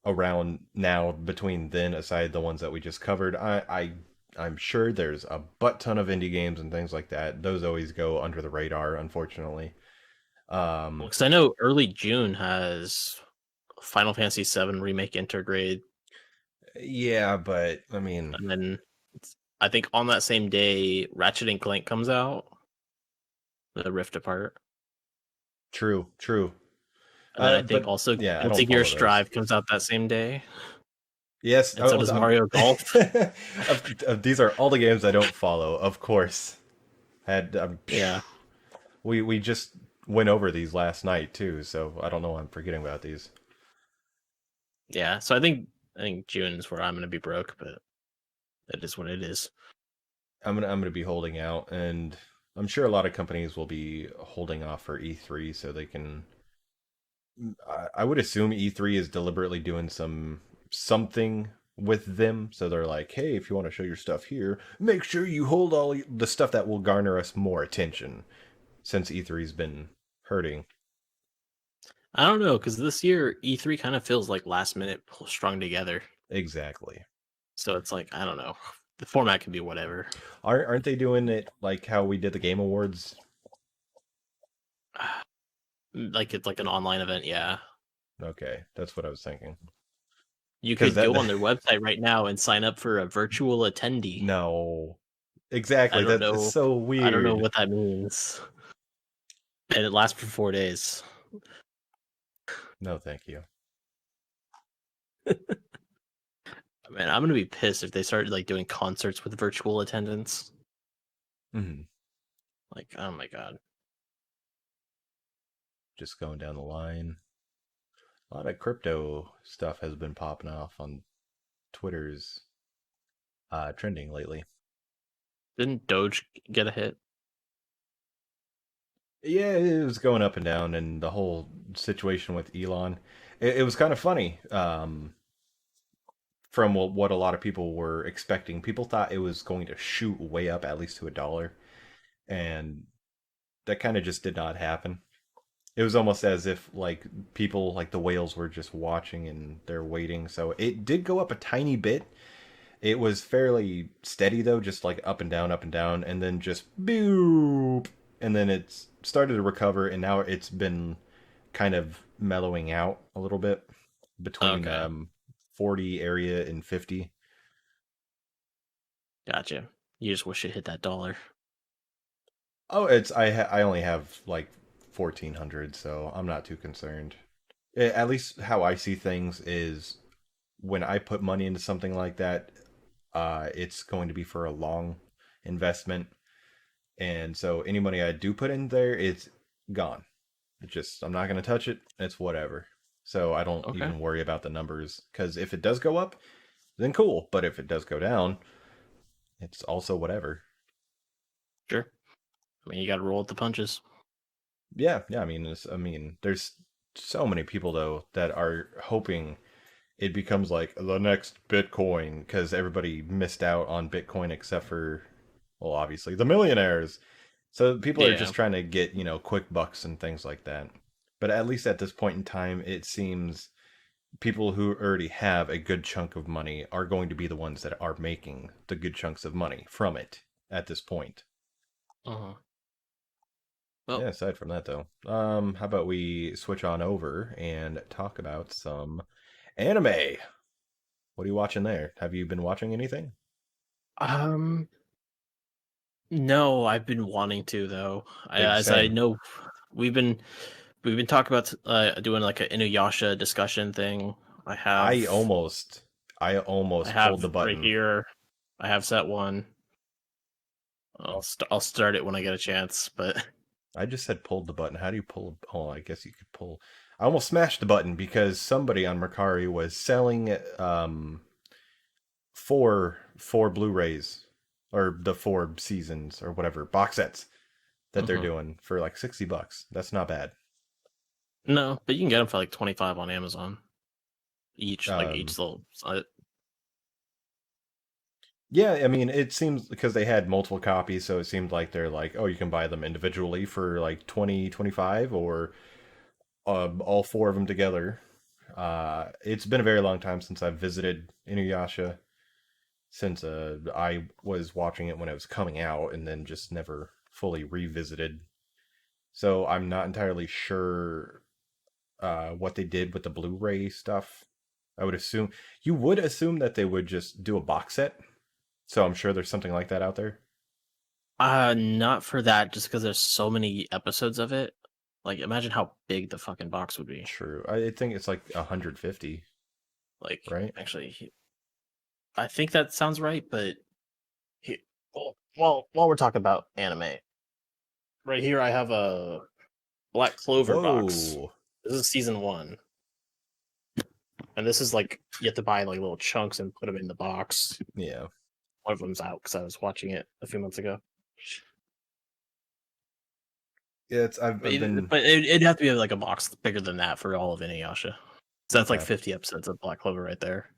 Speaker 1: around now between then, aside the ones that we just covered. I'm sure there's a butt ton of indie games and things like that. Those always go under the radar, unfortunately. Um,
Speaker 2: Because I know early June has Final Fantasy VII Remake Intergrade,
Speaker 1: yeah, but I mean,
Speaker 2: and then I think on that same day Ratchet and Clank comes out, the Rift Apart,
Speaker 1: true, true.
Speaker 2: and then I think
Speaker 1: But
Speaker 2: also
Speaker 1: yeah, I don't
Speaker 2: Guilty Gear
Speaker 1: follow those.
Speaker 2: Strive comes out that same day,
Speaker 1: Yes,
Speaker 2: and so does Mario Golf.
Speaker 1: these are all the games I don't follow. Of course, had
Speaker 2: Yeah,
Speaker 1: we just went over these last night too, so I don't know why I'm forgetting about these.
Speaker 2: yeah. So I think I think June is where I'm gonna be broke, but it is what it is.
Speaker 1: I'm gonna be holding out, and I'm sure a lot of companies will be holding off for E3 so they can. I would assume E3 is deliberately doing something with them, so they're like, hey, if you want to show your stuff here, make sure you hold all the stuff that will garner us more attention, since E3's been hurting.
Speaker 2: I don't know, because this year E3 kind of feels like last minute strung together.
Speaker 1: Exactly.
Speaker 2: So it's like, I don't know. The format can be whatever.
Speaker 1: Aren't they doing it like how we did the Game Awards?
Speaker 2: Like it's like an online event, yeah.
Speaker 1: Okay, that's what I was thinking.
Speaker 2: You
Speaker 1: Because
Speaker 2: could
Speaker 1: that
Speaker 2: go on their website right now and sign up for a virtual attendee.
Speaker 1: no,
Speaker 2: I
Speaker 1: exactly.
Speaker 2: don't
Speaker 1: That is
Speaker 2: know.
Speaker 1: so
Speaker 2: I don't know
Speaker 1: weird.
Speaker 2: what that means. And it lasts for 4 days.
Speaker 1: No, thank you.
Speaker 2: Man, I'm gonna be pissed if they started like doing concerts with virtual attendance.
Speaker 1: Hmm.
Speaker 2: Like, oh my god.
Speaker 1: Just going down the line. A lot of crypto stuff has been popping off on Twitter's trending lately.
Speaker 2: Didn't Doge get a hit?
Speaker 1: Yeah, it was going up and down, and the whole situation with Elon. It was kind of funny. From what a lot of people were expecting, people thought it was going to shoot way up, at least to $1, and that kind of just did not happen. It was almost as if like people like the whales were just watching and they're waiting. So it did go up a tiny bit. It was fairly steady though, just like up and down, and then just boop, and then it's started to recover, and now it's been kind of mellowing out a little bit between
Speaker 2: Okay,
Speaker 1: 40 area and 50.
Speaker 2: gotcha. You just wish it hit that dollar.
Speaker 1: Oh, I only have like 1400, so I'm not too concerned. At least how I see things is when I put money into something like that, it's going to be for a long investment, and so any money I do put in there, it's gone. It just I'm not going to touch it. It's whatever. So I don't
Speaker 2: Okay,
Speaker 1: even worry about the numbers because if it does go up, then cool. But if it does go down, it's also whatever.
Speaker 2: sure. I mean, you got to roll with the punches.
Speaker 1: Yeah, yeah. I mean, there's so many people though that are hoping it becomes like the next Bitcoin because everybody missed out on Bitcoin except for, well, obviously the millionaires. So people are
Speaker 2: Yeah.
Speaker 1: just trying to get, quick bucks and things like that. But at least at this point in time, it seems people who already have a good chunk of money are going to be the ones that are making the good chunks of money from it at this point.
Speaker 2: Uh-huh.
Speaker 1: Yeah,
Speaker 2: Well,
Speaker 1: aside from that though, how about we switch on over and talk about some anime? What are you watching there? Have you been watching anything?
Speaker 2: um, no, I've been wanting to though. As I
Speaker 1: Same.
Speaker 2: know, we've been talking about doing like an Inuyasha discussion thing. I
Speaker 1: I
Speaker 2: have
Speaker 1: almost, I
Speaker 2: I
Speaker 1: almost pulled
Speaker 2: have
Speaker 1: the
Speaker 2: right
Speaker 1: button.
Speaker 2: here. I have set one. I'll start it when I get a chance, but
Speaker 1: I just said pulled the button. How do you pull? Oh, I guess you could pull. I almost smashed the button because somebody on Mercari was selling four Blu-rays or the 4 seasons or whatever box sets that they're
Speaker 2: mhm.
Speaker 1: doing for like $60. That's not bad.
Speaker 2: No, but you can get them for like 25 on Amazon each, like each
Speaker 1: Um,
Speaker 2: little.
Speaker 1: yeah, I mean, it seems because they had multiple copies, so it seemed like they're like, oh, you can buy them individually for like 20, 25, or all four of them together. It's been a very long time since I've visited Inuyasha, since I was watching it when it was coming out and then just never fully revisited. So I'm not entirely sure what they did with the Blu-ray stuff. I would assume you would assume that they would just do a box set. So I'm sure there's something like that out there.
Speaker 2: Not for that, just because there's so many episodes of it. Like, imagine how big the fucking box would be.
Speaker 1: True. I think it's like 150,
Speaker 2: Like,
Speaker 1: right?
Speaker 2: actually, I think that sounds right. But well, while we're talking about anime, right here I have a Black Clover box.
Speaker 1: Whoa.
Speaker 2: This is season one, And this is like you have to buy like little chunks and put them in the box.
Speaker 1: Yeah.
Speaker 2: One of them's out because I was watching it a few months ago.
Speaker 1: Yeah, I've been
Speaker 2: But it'd have to be like a box bigger than that for all of Inuyasha. So that's like
Speaker 1: okay.
Speaker 2: 50 episodes of Black Clover right there.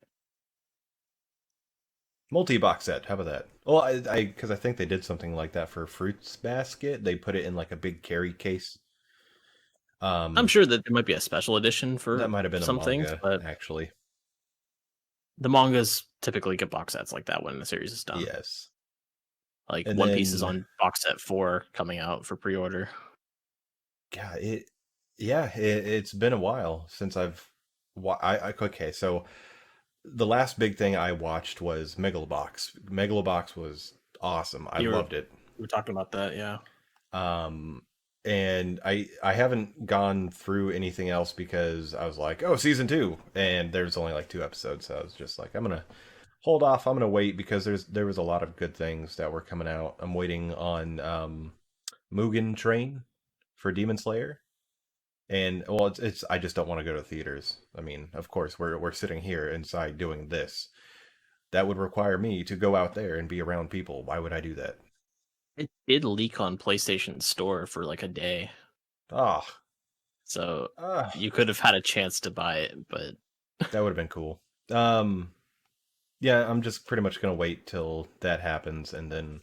Speaker 1: Multi-box set. How about that? Well, because I think they did something like that for Fruits Basket. They put it in like a big carry case.
Speaker 2: I'm
Speaker 1: Um,
Speaker 2: sure that there might be a special edition
Speaker 1: that
Speaker 2: for
Speaker 1: might have been a
Speaker 2: some things,
Speaker 1: manga,
Speaker 2: but
Speaker 1: actually.
Speaker 2: the mangas typically get box sets like that when the series is done.
Speaker 1: Yes.
Speaker 2: Like
Speaker 1: And
Speaker 2: One Piece is
Speaker 1: then,
Speaker 2: on box set 4 coming out for pre-order.
Speaker 1: God, it's been a while since okay, so the last big thing I watched was Megalobox. Megalobox was awesome. I
Speaker 2: You
Speaker 1: loved it.
Speaker 2: were talking about that, yeah.
Speaker 1: Um, and I haven't gone through anything else because I was like, oh, season two, and there's only like 2 episodes, so I was just like, I'm gonna hold off. I'm gonna wait because there was a lot of good things that were coming out. I'm waiting on Mugen Train for Demon Slayer. And well, it's I just don't want to go to theaters. I mean, of course, we're sitting here inside doing this. That would require me to go out there and be around people. Why would I do that?
Speaker 2: It did leak on PlayStation Store for like a day.
Speaker 1: Ah,
Speaker 2: So
Speaker 1: ah,
Speaker 2: you could have had a chance to buy it, but
Speaker 1: that would have been cool. Um, yeah, I'm just pretty much gonna wait till that happens, and then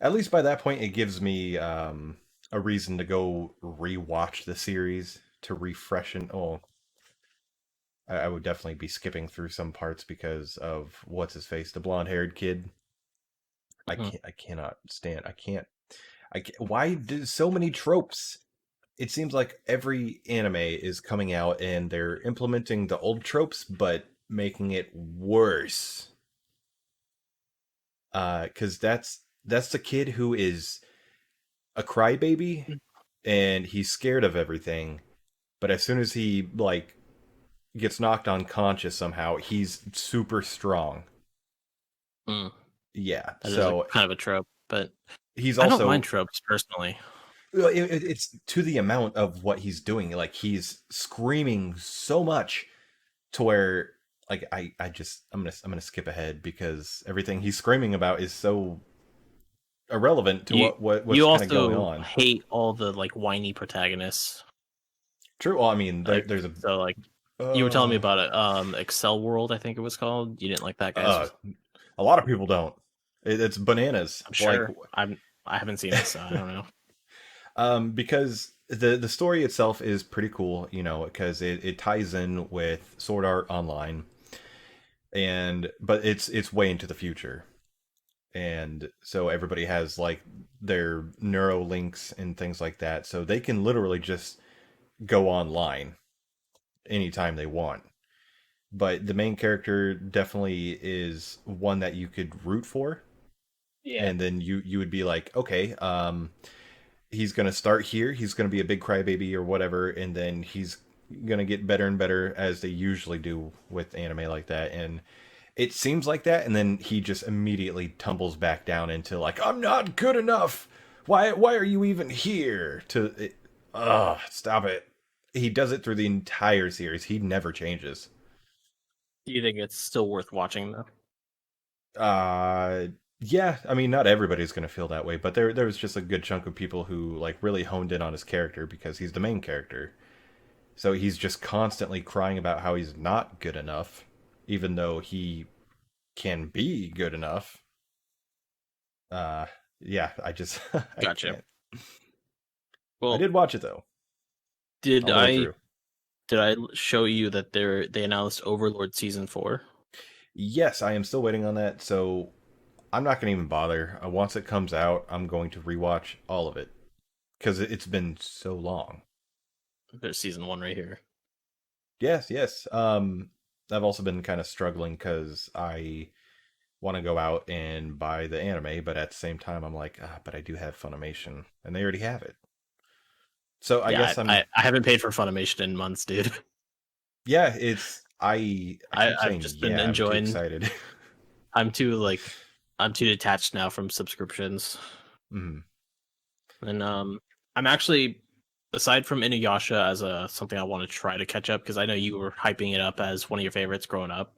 Speaker 1: at least by that point, it gives me a reason to go rewatch the series to refresh and oh, I would definitely be skipping through some parts because of what's his face, the blonde haired kid. I cannot stand. I can't. Why do so many tropes? It seems like every anime is coming out and they're implementing the old tropes but making it worse. Because that's the kid who is a crybaby and he's scared of everything. But as soon as he like gets knocked unconscious somehow, he's super strong.
Speaker 2: mm,
Speaker 1: Yeah.
Speaker 2: that is a
Speaker 1: So
Speaker 2: kind of a trope. But
Speaker 1: he's
Speaker 2: I don't mind
Speaker 1: also
Speaker 2: tropes personally.
Speaker 1: well, it's to the amount of what he's doing. Like he's screaming so much to where like I just I'm gonna skip ahead because everything he's screaming about is so irrelevant to
Speaker 2: You
Speaker 1: what's
Speaker 2: you
Speaker 1: kind of going
Speaker 2: also
Speaker 1: on.
Speaker 2: hate all the like whiny protagonists.
Speaker 1: True. Well, I mean,
Speaker 2: Like
Speaker 1: there's a
Speaker 2: so like you were telling me
Speaker 1: uh
Speaker 2: about it, Excel World, I think it was called. You didn't like that guy's.
Speaker 1: uh a lot of people don't. It's bananas.
Speaker 2: I'm
Speaker 1: Like
Speaker 2: sure. I haven't seen it, so I don't know.
Speaker 1: because the story itself is pretty cool, you know, because it ties in with Sword Art Online, and but it's way into the future, and so everybody has like their neuro links and things like that, so they can literally just go online anytime they want. But the main character definitely is one that you could root for,
Speaker 2: Yeah.
Speaker 1: and then you would be like, okay, he's gonna start here. He's gonna be a big crybaby or whatever, and then he's gonna get better and better as they usually do with anime like that. And it seems like that, and then he just immediately tumbles back down into like, I'm not good enough. Why are you even here? Stop it. He does it through the entire series. He never changes.
Speaker 2: Do you think it's still worth watching though?
Speaker 1: Uh yeah, I mean not everybody's gonna feel that way, but there was just a good chunk of people who like really honed in on his character because he's the main character. So he's just constantly crying about how he's not good enough, even though he can be good enough. Uh, yeah, I just I
Speaker 2: Gotcha.
Speaker 1: can't. I
Speaker 2: Well,
Speaker 1: did watch it though,
Speaker 2: did
Speaker 1: all the way
Speaker 2: I
Speaker 1: through.
Speaker 2: did I show you that they announced Overlord season 4?
Speaker 1: Yes, I am still waiting on that, so I'm not gonna even bother. Once it comes out, I'm going to rewatch all of it because it's been so long.
Speaker 2: There's season 1 right here.
Speaker 1: Yes, yes. I've also been kind of struggling because I want to go out and buy the anime, but at the same time, I'm like, but I do have Funimation, and they already have it. So I
Speaker 2: Yeah,
Speaker 1: guess I'm,
Speaker 2: I haven't paid for Funimation in months, dude.
Speaker 1: yeah. It's I keep
Speaker 2: I've
Speaker 1: saying
Speaker 2: just been
Speaker 1: yeah. I'm too
Speaker 2: enjoying.
Speaker 1: excited.
Speaker 2: I'm too like I'm too detached now from subscriptions,
Speaker 1: Mhm.
Speaker 2: and I'm actually aside from Inuyasha as a something I want to try to catch up, because I know you were hyping it up as one of your favorites growing up.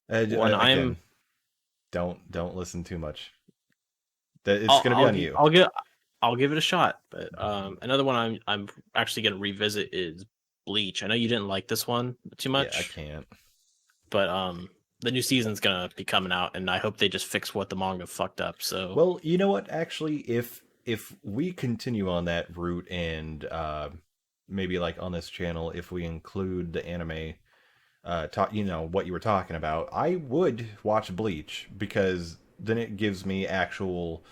Speaker 2: When I'm
Speaker 1: Again, don't listen too much. It's gonna be on you.
Speaker 2: I'll give it a shot. But another one I'm actually gonna revisit is Bleach. I know you didn't like this one too
Speaker 1: Yeah, I
Speaker 2: much,
Speaker 1: can't.
Speaker 2: but the new season's gonna be coming out, and I hope they just fix what the manga fucked up. So
Speaker 1: Well, you know what? Actually, if we continue on that route and maybe like on this channel, if we include the anime, what you were talking about, I would watch Bleach because then it gives me actual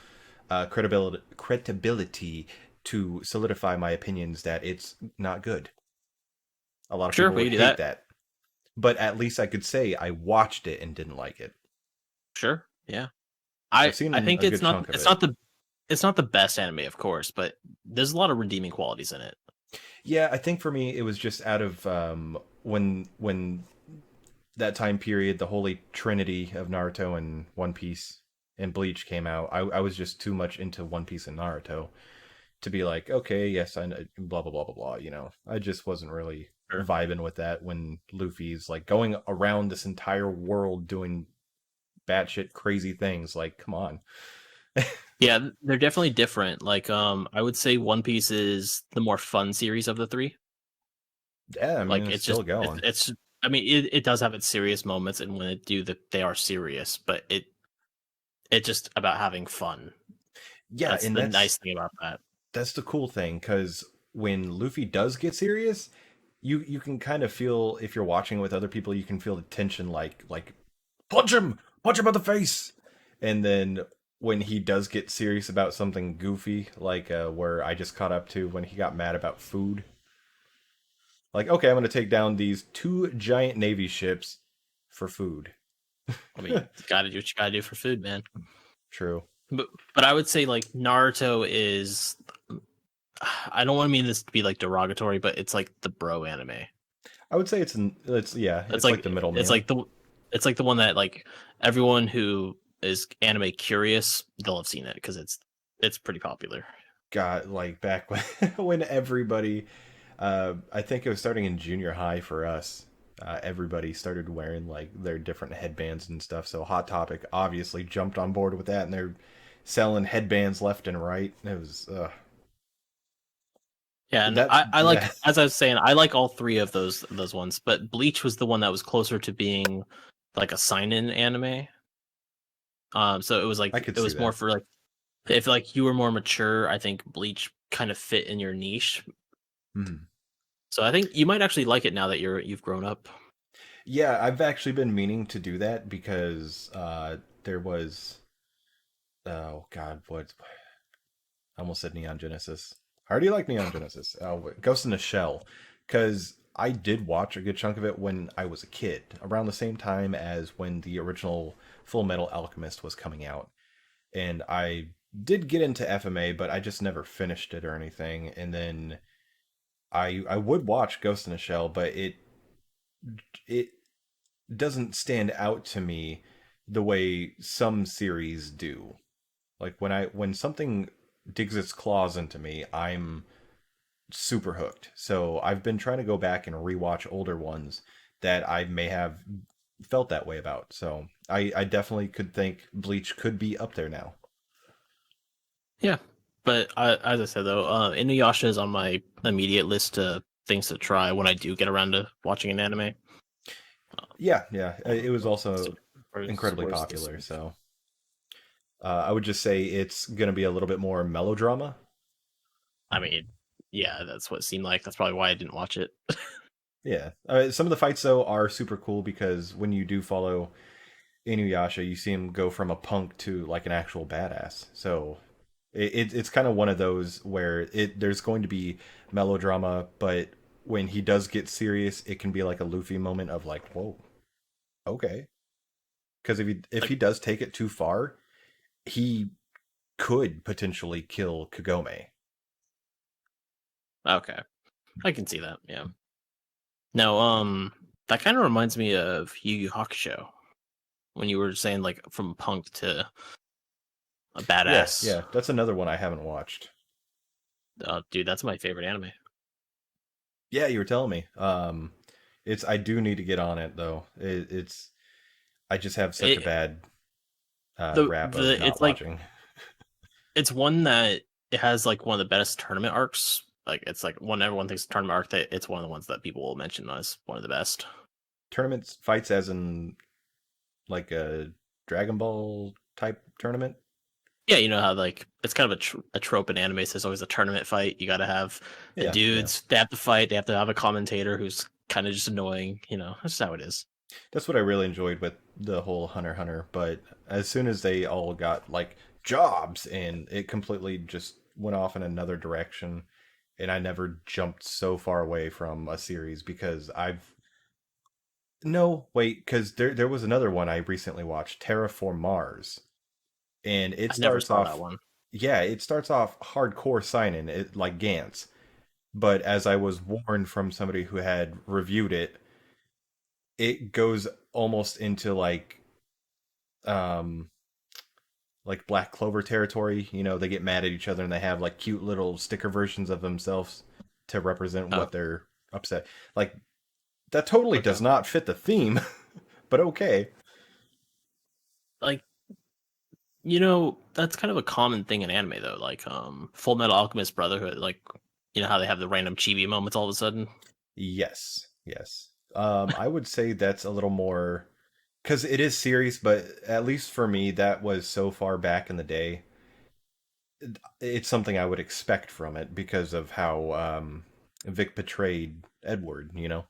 Speaker 1: credibility to solidify my opinions that it's not good. A lot of
Speaker 2: sure,
Speaker 1: people
Speaker 2: we
Speaker 1: would
Speaker 2: can do
Speaker 1: hate
Speaker 2: that.
Speaker 1: that, but at least I could say I watched it and didn't like it.
Speaker 2: Sure, yeah.
Speaker 1: I've
Speaker 2: I
Speaker 1: seen
Speaker 2: think
Speaker 1: a good chunk of
Speaker 2: it's
Speaker 1: it.
Speaker 2: not the best anime, of course, but there's a lot of redeeming qualities in it.
Speaker 1: Yeah, I think for me it was just out of when that time period, the holy trinity of Naruto and One Piece and Bleach came out. I was just too much into One Piece and Naruto to be like, okay, yes, I know, blah blah blah blah blah. I just wasn't really
Speaker 2: Sure.
Speaker 1: vibing with that when Luffy's like going around this entire world doing batshit crazy things. Like, come on.
Speaker 2: Yeah, they're definitely different. Like, I would say One Piece is the more fun series of the three.
Speaker 1: Yeah, I mean
Speaker 2: Like,
Speaker 1: it's
Speaker 2: it's
Speaker 1: still
Speaker 2: just
Speaker 1: going.
Speaker 2: it's. I mean, it does have its serious moments, and when it do that, they are serious. But it's just about having fun.
Speaker 1: Yeah,
Speaker 2: That's
Speaker 1: and
Speaker 2: the
Speaker 1: that's
Speaker 2: nice thing about that.
Speaker 1: that's the cool thing because when Luffy does get serious, you can kind of feel if you're watching with other people, you can feel the tension like punch him in the face, and then when he does get serious about something goofy, like where I just caught up to when he got mad about food, like okay, I'm gonna take down these two giant navy ships for food.
Speaker 2: I mean, you gotta do what you gotta do for food, man.
Speaker 1: True.
Speaker 2: But I would say like Naruto is. I don't want to mean this to be like derogatory, but it's like the bro anime.
Speaker 1: I would say it's like the
Speaker 2: It's
Speaker 1: middleman.
Speaker 2: like the one that like everyone who is anime curious, they'll have seen it because it's pretty popular.
Speaker 1: Got like back when when everybody I think it was starting in junior high for us. Everybody started wearing like their different headbands and stuff. So Hot Topic obviously jumped on board with that, and they're selling headbands left and right. It was
Speaker 2: Yeah, and
Speaker 1: that
Speaker 2: I
Speaker 1: yeah.
Speaker 2: like, as I was saying, I like all three of those ones, but Bleach was the one that was closer to being like a sign-in anime. So it was
Speaker 1: I
Speaker 2: like
Speaker 1: could
Speaker 2: it
Speaker 1: see
Speaker 2: was more
Speaker 1: that.
Speaker 2: for like if like you were more mature, I think Bleach kind of fit in your niche.
Speaker 1: Hmm.
Speaker 2: So I think you might actually like it now that you've grown up.
Speaker 1: Yeah, I've actually been meaning to do that because there was oh god, what I almost said Neon Genesis. How do you like Neon Genesis? Ghost in the Shell, because I did watch a good chunk of it when I was a kid, around the same time as when the original Full Metal Alchemist was coming out, and I did get into FMA, but I just never finished it or anything. And then I would watch Ghost in the Shell, but it doesn't stand out to me the way some series do. Like when something digs its claws into me, I'm super hooked. So I've been trying to go back and rewatch older ones that I may have felt that way about. So I definitely could think Bleach could be up there now.
Speaker 2: Yeah, but as I said though, Inuyasha is on my immediate list of things to try when I do get around to watching an anime.
Speaker 1: Yeah, yeah. It was
Speaker 2: So
Speaker 1: also incredibly popular. So I would just say it's going to be a little bit more melodrama.
Speaker 2: I mean, yeah, that's what it seemed like. That's probably why I didn't watch it.
Speaker 1: Yeah. Some of the fights though are super cool because when you do follow Inuyasha, you see him go from a punk to like an actual badass. So it's kind of one of those where there's going to be melodrama, but when he does get serious, it can be like a Luffy moment of like, whoa, okay. Because if he
Speaker 2: Like,
Speaker 1: does take it too far, he could potentially kill Kagome.
Speaker 2: okay, I can see that. Yeah. Now, that kind of reminds me of Yu Yu Hakusho when you were saying like from punk to a
Speaker 1: Yeah,
Speaker 2: badass.
Speaker 1: yeah, that's another one I haven't watched.
Speaker 2: Dude, that's my favorite anime.
Speaker 1: Yeah, you were telling me. It's I do need to get on it though. It's I just have such a
Speaker 2: It
Speaker 1: bad rap of
Speaker 2: the
Speaker 1: not
Speaker 2: it's like
Speaker 1: watching.
Speaker 2: it's one that it has like one of the best tournament arcs. Like it's like when everyone thinks tournament arc, that it's one of the ones that people will mention as one of the best.
Speaker 1: Tournaments fights as in like a Dragon Ball type tournament.
Speaker 2: Yeah, you know how like it's kind of a trope in anime. So there's always a tournament fight. You got to have the
Speaker 1: Yeah, yeah.
Speaker 2: dudes. They have to fight. They have to have a commentator who's kind of just annoying. That's just how it is.
Speaker 1: That's what I really enjoyed with the whole Hunter x Hunter. But as soon as they all got like jobs, and it completely just went off in another direction, and I never jumped so far away from a series because I've no wait because there was another one I recently watched, Terraform Mars, and it
Speaker 2: I never
Speaker 1: starts
Speaker 2: saw that
Speaker 1: off
Speaker 2: one.
Speaker 1: yeah it starts off hardcore signing it like Gantz, but as I was warned from somebody who had reviewed it, it goes almost into um like Black Clover territory. You know, they get mad at each other and they have like cute little sticker versions of themselves to represent
Speaker 2: Oh,
Speaker 1: what they're upset. Like that totally
Speaker 2: okay.
Speaker 1: does not fit the theme, but okay.
Speaker 2: Like that's kind of a common thing in anime though. Like Full Metal Alchemist Brotherhood. Like how they have the random chibi moments all of a sudden.
Speaker 1: Yes, yes. I would say that's a little more because it is serious, but at least for me, that was so far back in the day. It's something I would expect from it because of how Vic portrayed Edward. You know,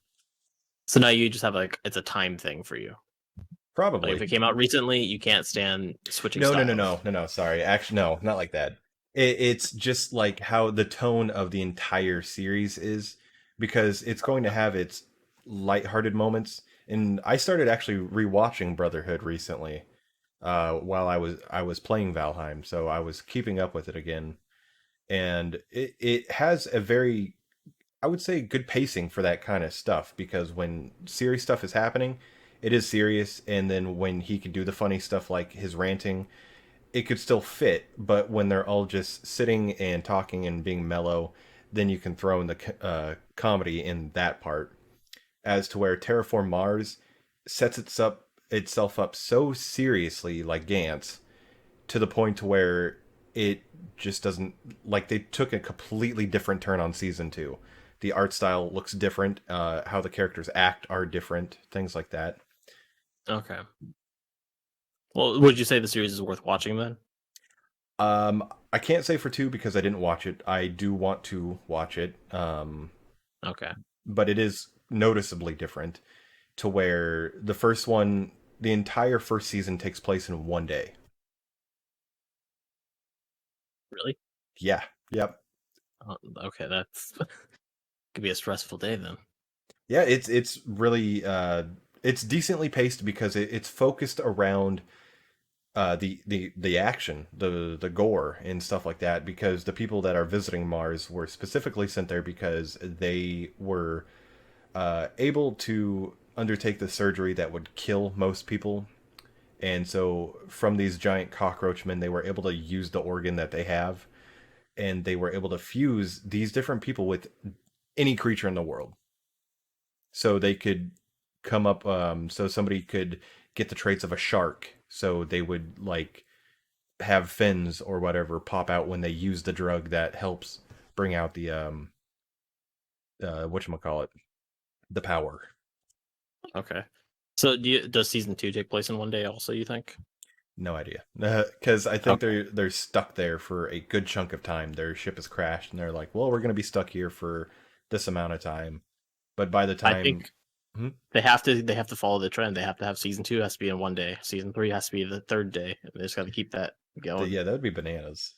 Speaker 2: So now you just have like it's a time thing for you. Like if
Speaker 1: probably.
Speaker 2: it came out recently, you can't stand switching
Speaker 1: No, no, no,
Speaker 2: styles.
Speaker 1: no, no, no. Sorry, actually, no, not like that. It's just like how the tone of the entire series is, because it's going to have its lighthearted moments. And I started actually rewatching Brotherhood recently, while I was playing Valheim, so I was keeping up with it again, and it has a very, I would say, good pacing for that kind of stuff, because when serious stuff is happening, it is serious, and then when he can do the funny stuff like his ranting, it could still fit. But when they're all just sitting and talking and being mellow, then you can throw in the comedy in that part. As to where Terraform Mars sets itself up so seriously, like Gantz, to the point to where it just doesn't, like, they took a completely different turn on season two. The art style looks different. How the characters act are different. Things like that.
Speaker 2: Okay. Well, would you say the series is worth watching then?
Speaker 1: I can't say for two because I didn't watch it. I do want to watch it.
Speaker 2: Okay.
Speaker 1: But it is noticeably different to where the first one, the entire first season takes place in one day.
Speaker 2: Really?
Speaker 1: Yeah. Yep.
Speaker 2: Okay, that's could be a stressful day then.
Speaker 1: Yeah, it's really it's decently paced because it's focused around the action, the gore and stuff like that, because the people that are visiting Mars were specifically sent there because they were able to undertake the surgery that would kill most people. And so from these giant cockroachmen, they were able to use the organ that they have, and they were able to fuse these different people with any creature in the world. So they could come up, so somebody could get the traits of a shark. So they would like have fins or whatever pop out when they use the drug that helps bring out the whatchamacallit, the power.
Speaker 2: Okay. So does season 2 take place in one day also, you think?
Speaker 1: No idea, because I think
Speaker 2: Okay.
Speaker 1: they're stuck there for a good chunk of time. Their ship has crashed, and they're like, "Well, we're going to be stuck here for this amount of time." But by the
Speaker 2: I
Speaker 1: time,
Speaker 2: think
Speaker 1: hmm?
Speaker 2: they have to follow the trend. They have to have season 2 has to be in one day. Season 3 has to be the third day. And they just got to keep that going.
Speaker 1: Yeah, that would be bananas.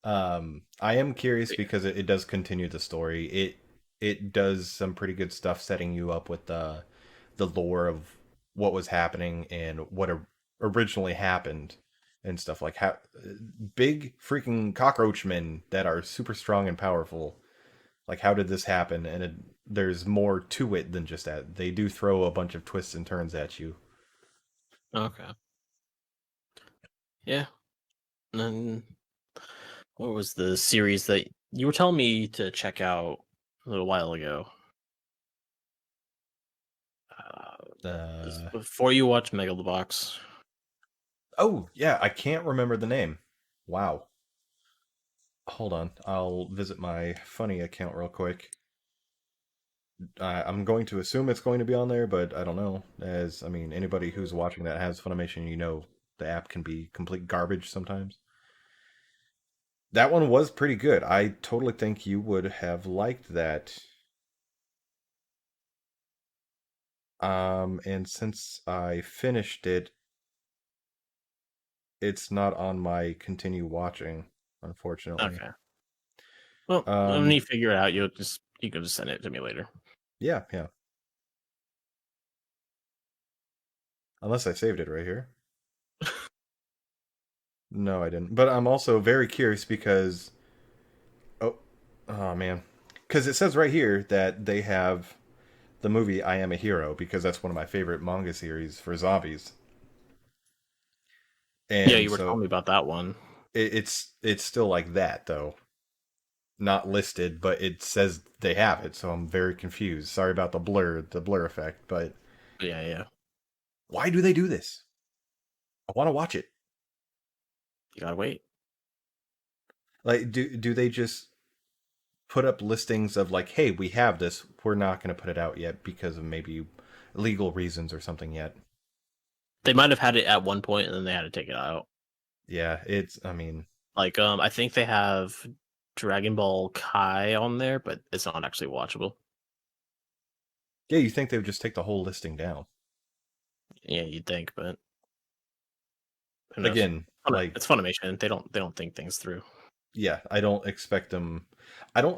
Speaker 1: I am curious because it does continue the story. It does some pretty good stuff setting you up with the lore of what was happening and what originally happened and stuff like how big freaking cockroach men that are super strong and powerful. Like, how did this happen? And there's more to it than just that. They do throw a bunch of twists and turns at you.
Speaker 2: Okay. Yeah. And then what was the series that you were telling me to check out? a little while ago. Uh,
Speaker 1: Uh,
Speaker 2: before you watch Megalobox.
Speaker 1: oh, yeah, I can't remember the name. Wow. Hold on. I'll visit my funny account real quick. I'm going to assume it's going to be on there, but I don't know. As I mean, anybody who's watching that has Funimation, you know the app can be complete garbage sometimes. That one was pretty good. I totally think you would have liked that. And since I finished it, it's not on my continue watching, unfortunately.
Speaker 2: Okay. Well, when
Speaker 1: Um,
Speaker 2: you figure it out, you can just send it to me later.
Speaker 1: yeah, yeah. Unless I saved it right here. No, I didn't. But I'm also very curious because oh, oh man, because it says right here that they have the movie I Am a Hero because that's one of my favorite manga series for zombies.
Speaker 2: Yeah,
Speaker 1: And
Speaker 2: you were
Speaker 1: so
Speaker 2: telling me about that one.
Speaker 1: it's still like that though. Not listed, but it says they have it, so I'm very confused. Sorry about the blur effect, but
Speaker 2: Yeah, yeah.
Speaker 1: why do they do this? I want to watch it.
Speaker 2: You gotta wait.
Speaker 1: Like do they just put up listings of like, hey, we have this, we're not going to put it out yet because of maybe legal reasons or something yet.
Speaker 2: They might have had it at one point and then they had to take it out.
Speaker 1: Yeah, it's I mean,
Speaker 2: Like, I think they have Dragon Ball Kai on there, but it's not actually watchable.
Speaker 1: yeah, you think they would just take the whole listing down.
Speaker 2: Yeah, you'd think, but who knows?
Speaker 1: Again, like
Speaker 2: It's Funimation. They don't think things through.
Speaker 1: yeah, I don't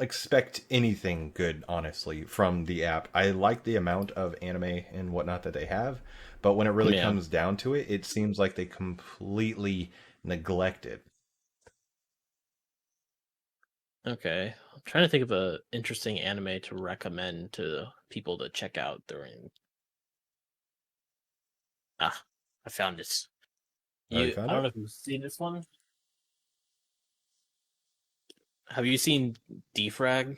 Speaker 1: expect anything good, honestly, from the app. I like the amount of anime and whatnot that they have, but when it really
Speaker 2: Yeah.
Speaker 1: comes down to it, it seems like they completely neglect it.
Speaker 2: Okay. I'm trying to think of a interesting anime to recommend to people to check out during. Ah, I found this.
Speaker 1: Oh, you
Speaker 2: I
Speaker 1: found
Speaker 2: don't know
Speaker 1: it?
Speaker 2: if you've seen this one. Have you seen Defrag?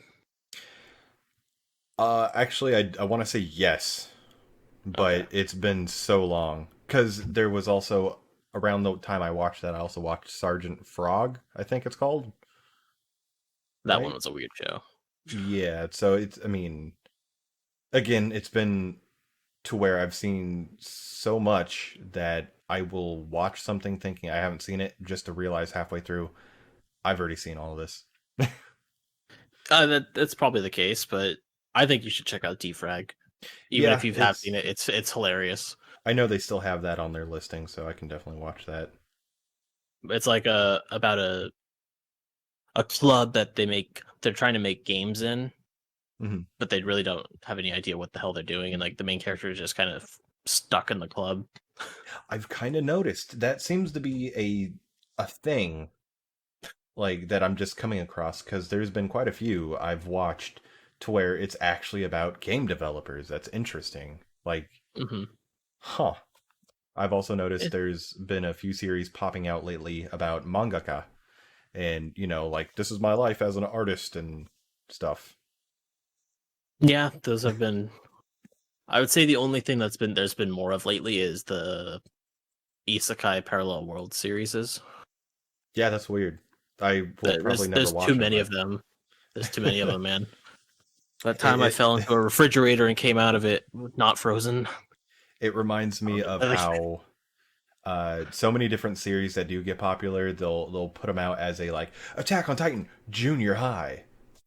Speaker 1: Actually, I want to say yes,
Speaker 2: Okay,
Speaker 1: but it's been so long because there was also around the time I watched that, I also watched Sergeant Frog, I think it's called,
Speaker 2: that one
Speaker 1: right?
Speaker 2: was a weird show.
Speaker 1: Yeah, so it's I mean, again, it's been to where I've seen so much that I will watch something thinking I haven't seen it just to realize halfway through I've already seen all of this.
Speaker 2: That's probably the case, but I think you should check out Defrag. Even if
Speaker 1: Yeah,
Speaker 2: you have seen
Speaker 1: it's
Speaker 2: it, it's hilarious.
Speaker 1: I know they still have that on their listing, so I can definitely watch that.
Speaker 2: It's like a about a club that they're trying to make games in,
Speaker 1: Hmm.
Speaker 2: but they really don't have any idea what the hell they're doing, and like the main character is just kind of stuck in the club.
Speaker 1: I've kind of noticed that seems to be a thing like that I'm just coming across because there's been quite a few I've watched to where it's actually about game developers. That's interesting. Like,
Speaker 2: Hmm.
Speaker 1: huh. I've also noticed
Speaker 2: It,
Speaker 1: there's been a few series popping out lately about mangaka and, you know, like this is my life as an artist and stuff.
Speaker 2: yeah, those have been. I would say the only thing there's been more of lately is the Isekai Parallel World series.
Speaker 1: Yeah, that's weird. I will probably never
Speaker 2: There's too
Speaker 1: watch them,
Speaker 2: many of
Speaker 1: but
Speaker 2: them. There's too many of them, man. That time I
Speaker 1: it,
Speaker 2: fell into a refrigerator and came out of it not frozen.
Speaker 1: it reminds me of how so many different series that do get popular, they'll put them out as a like Attack on Titan Junior High,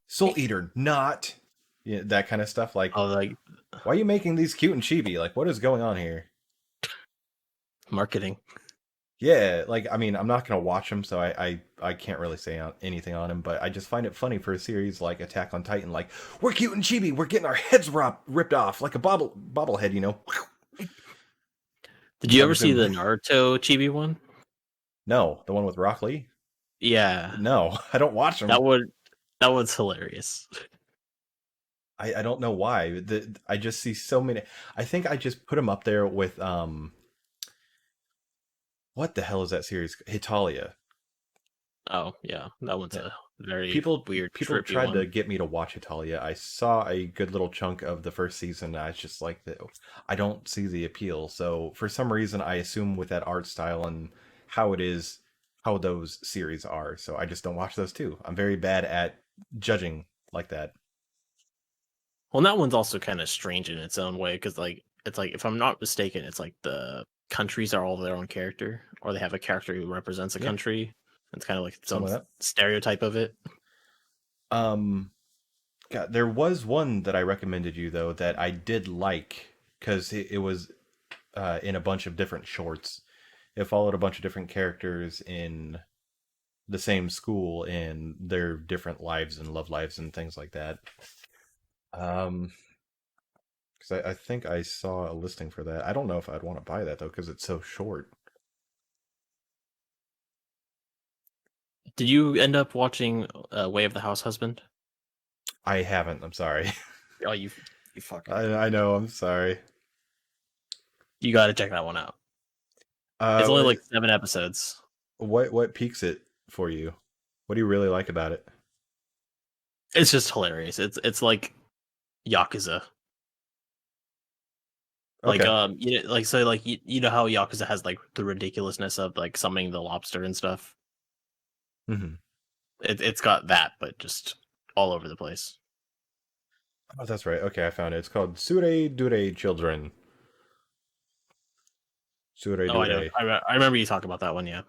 Speaker 1: Soul Eater not, yeah, that kind of stuff. Like,
Speaker 2: Oh, like
Speaker 1: why are you making these cute and chibi? Like, what is going on here?
Speaker 2: marketing.
Speaker 1: Yeah, like I mean, I'm not gonna watch them, so I can't really say anything on him. But I just find it funny for a series like Attack on Titan, like we're cute and chibi, we're getting our heads ripped off like a bobblehead, you know.
Speaker 2: Did you
Speaker 1: I'm
Speaker 2: ever
Speaker 1: just
Speaker 2: see the
Speaker 1: gonna
Speaker 2: Naruto chibi one?
Speaker 1: no, the one with Rock Lee.
Speaker 2: Yeah,
Speaker 1: No, I don't watch them.
Speaker 2: that one that one's hilarious.
Speaker 1: I don't know why. I just see so many. I think I just put him up there with what the hell is that series? Hitalia.
Speaker 2: Oh yeah, that one's
Speaker 1: Yeah.
Speaker 2: a very
Speaker 1: People
Speaker 2: weird,
Speaker 1: people
Speaker 2: trippy
Speaker 1: tried to
Speaker 2: one.
Speaker 1: get me to watch Italia. I saw a good little chunk of the first season. And I was just like, I don't see the appeal. So for some reason, I assume with that art style and how it is, how those series are. So I just don't watch those too. I'm very bad at judging like that.
Speaker 2: Well, that one's also kind of strange in its own way because like it's like if I'm not mistaken, it's like the countries are all their own character, or they have a character who represents a
Speaker 1: Yeah,
Speaker 2: country. It's kind of like its
Speaker 1: some
Speaker 2: own
Speaker 1: of that.
Speaker 2: stereotype of it.
Speaker 1: Um, God, there was one that I recommended you though that I did like because it was in a bunch of different shorts. It followed a bunch of different characters in the same school and their different lives and love lives and things like that. Um, because I think I saw a listing for that. I don't know if I'd want to buy that though because it's so short.
Speaker 2: Did you end up watching Way of the House Husband?
Speaker 1: I haven't. I'm sorry.
Speaker 2: Oh, you fucker!
Speaker 1: I know. I'm sorry.
Speaker 2: You got to check that one out. It's only
Speaker 1: What
Speaker 2: like 7 episodes.
Speaker 1: what piques it for you? What do you really like about it?
Speaker 2: It's just hilarious. It's like Yakuza. Like
Speaker 1: Okay.
Speaker 2: you know, like so like you know how Yakuza has like the ridiculousness of like summoning the lobster and stuff.
Speaker 1: Hmm.
Speaker 2: It's got that, but just all over the place.
Speaker 1: Oh, that's right. Okay, I found it. It's called Sure Dure Children. Sure
Speaker 2: Oh, I know.
Speaker 1: Dure.
Speaker 2: I remember you talking about that one. Yeah,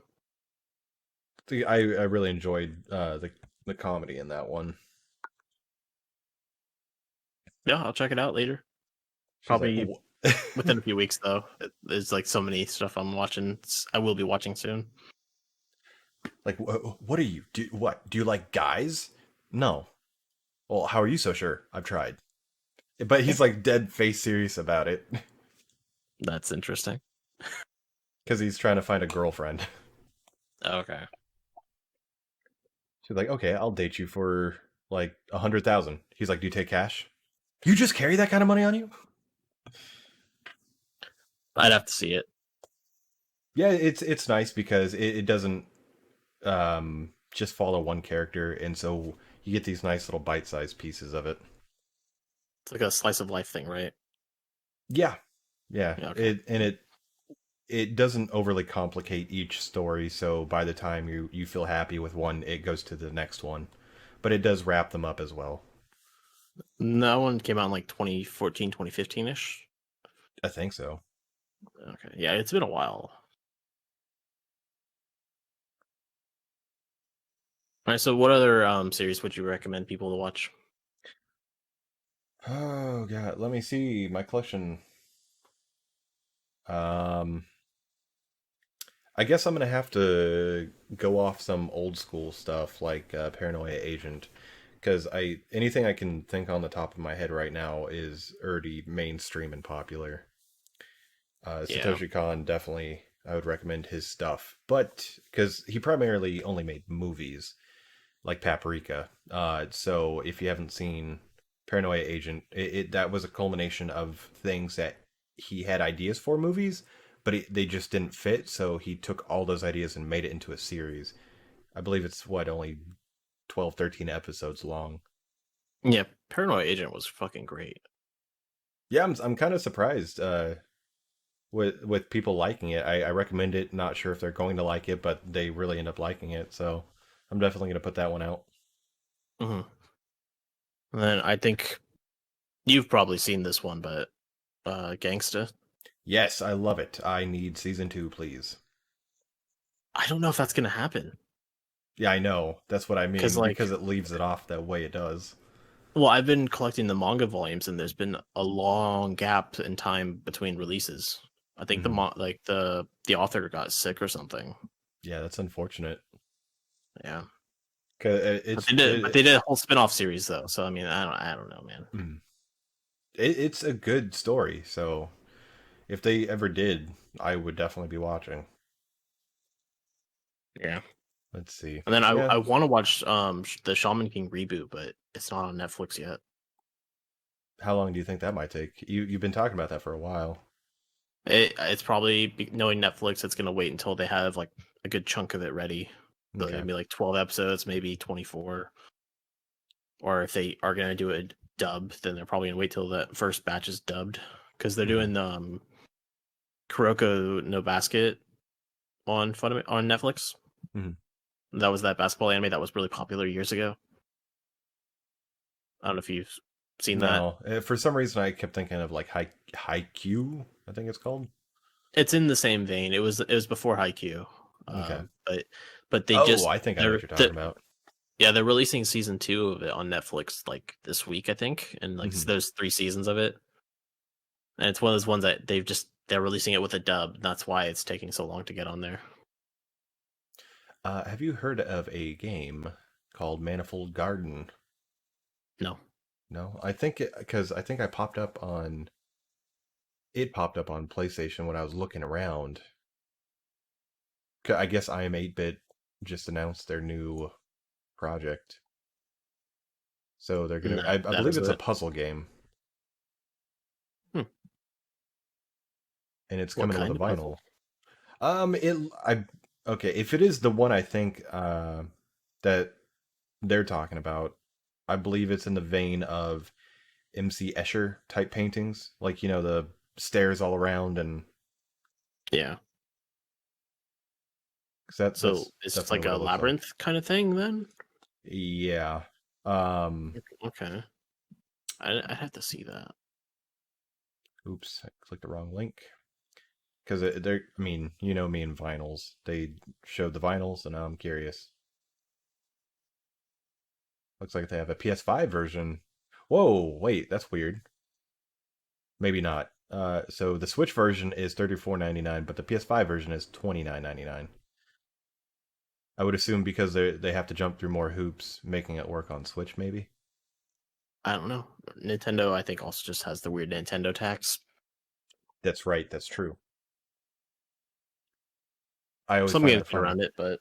Speaker 1: I really enjoyed the comedy in that one.
Speaker 2: yeah. I'll check it out later.
Speaker 1: She's like,
Speaker 2: Probably within a few weeks though. There's like so many stuff I'm watching. I will be watching soon.
Speaker 1: like, what are you? Do you like guys? No. Well, how are you so sure? I've tried. But he's like dead face serious about it
Speaker 2: That's interesting.
Speaker 1: because he's trying to find a girlfriend.
Speaker 2: Okay.
Speaker 1: She's like, okay, I'll date you for like 100,000. He's like, do you take cash? You just carry that kind of money on you?
Speaker 2: I'd have to see it.
Speaker 1: Yeah, it's nice because it doesn't just follow one character, and so you get these nice little bite-sized pieces of it.
Speaker 2: It's like a slice of life thing, right?
Speaker 1: Yeah, yeah.
Speaker 2: Yeah, okay.
Speaker 1: It doesn't overly complicate each story, so by the time you feel happy with one, it goes to the next one. But it does wrap them up as well.
Speaker 2: That one came out in like 2014, 2015-ish.
Speaker 1: I think so.
Speaker 2: Okay. Yeah, it's been a while. All right, so what other series would you recommend people to watch?
Speaker 1: Oh god, let me see my collection. Um, I guess I'm gonna have to go off some old school stuff like Paranoia Agent, because I anything I can think on the top of my head right now is already mainstream and popular.
Speaker 2: Yeah.
Speaker 1: Satoshi Kon definitely, I would recommend his stuff, but because he primarily only made movies like Paprika. So if you haven't seen Paranoia Agent, that was a culmination of things that he had ideas for movies, but they just didn't fit. So he took all those ideas and made it into a series. I believe it's what only 12, 13 episodes long.
Speaker 2: Yeah, Paranoid Agent was fucking great.
Speaker 1: Yeah, I'm kind of surprised with people liking it. I recommend it. Not sure if they're going to like it, but they really end up liking it. So I'm definitely gonna put that one out.
Speaker 2: Hmm. And then I think you've probably seen this one, but Gangsta.
Speaker 1: Yes, I love it. I need season two, please.
Speaker 2: I don't know if that's gonna happen
Speaker 1: Yeah, I know. That's what I
Speaker 2: because,
Speaker 1: mean
Speaker 2: like,
Speaker 1: because it leaves it off that way it does.
Speaker 2: well, I've been collecting the manga volumes, and there's been a long gap in time between releases. I think
Speaker 1: Hmm.
Speaker 2: the author got sick or something.
Speaker 1: Yeah, that's unfortunate.
Speaker 2: Yeah,
Speaker 1: 'Cause
Speaker 2: but they did a whole spin-off series though. So I mean, I don't know, man.
Speaker 1: mm. It's a good story. So if they ever did, I would definitely be watching.
Speaker 2: Yeah.
Speaker 1: Let's see.
Speaker 2: And then
Speaker 1: Yeah,
Speaker 2: I want to watch the Shaman King reboot, but it's not on Netflix yet.
Speaker 1: how long do you think that might take? You've been talking about that for a while.
Speaker 2: It's probably knowing Netflix, it's gonna wait until they have like a good chunk of it ready. So
Speaker 1: Okay.
Speaker 2: maybe like 12 episodes, maybe 24. Or if they are gonna do a dub, then they're probably gonna wait till that first batch is dubbed because they're
Speaker 1: Mhm.
Speaker 2: doing Kuroko no Basket on Netflix.
Speaker 1: Mhm.
Speaker 2: That was that basketball anime that was really popular years ago. I don't know if you've seen that.
Speaker 1: No, for some reason I kept thinking of like Haikyuu, I think it's called.
Speaker 2: It's in the same vein. It was before Haikyuu,
Speaker 1: Okay.
Speaker 2: but they
Speaker 1: Oh,
Speaker 2: just
Speaker 1: I think I know what you're talking about.
Speaker 2: yeah, they're releasing season 2 of it on Netflix like this week, I think, and like
Speaker 1: Mhm.
Speaker 2: there's 3 seasons of it, and it's one of those ones that they're releasing it with a dub. And that's why it's taking so long to get on there.
Speaker 1: Have you heard of a game called Manifold Garden?
Speaker 2: No,
Speaker 1: No, I think because I think it popped up on PlayStation when I was looking around. I guess I Am 8-Bit just announced their new project, so they're gonna. I
Speaker 2: that
Speaker 1: believe
Speaker 2: is
Speaker 1: it's a
Speaker 2: it.
Speaker 1: puzzle game,
Speaker 2: Hmm.
Speaker 1: and it's
Speaker 2: What
Speaker 1: coming with a
Speaker 2: kind of puzzle?
Speaker 1: vinyl. It I okay, if it is the one I think that they're talking about, I believe it's in the vein of MC Escher type paintings, like the stairs all around, and
Speaker 2: Yeah.
Speaker 1: 'cause that
Speaker 2: So
Speaker 1: that's
Speaker 2: it's
Speaker 1: definitely
Speaker 2: like
Speaker 1: what
Speaker 2: a
Speaker 1: it looks like.
Speaker 2: labyrinth kind of thing then?
Speaker 1: Yeah. Um.
Speaker 2: Okay. I'd have to see that.
Speaker 1: Oops, I clicked the wrong link. Because they're, I mean, me and vinyls. They showed the vinyls, and now I'm curious. Looks like they have a PS5 version. Whoa, wait, that's weird. Maybe not. So the Switch version is $34.99, but the PS5 version is $29.99. I would assume because they have to jump through more hoops, making it work on Switch, maybe.
Speaker 2: I don't know. Nintendo, I think, also just has the weird Nintendo tax.
Speaker 1: That's right. That's true. I always
Speaker 2: Some
Speaker 1: find
Speaker 2: games
Speaker 1: that
Speaker 2: get
Speaker 1: funny
Speaker 2: around it, but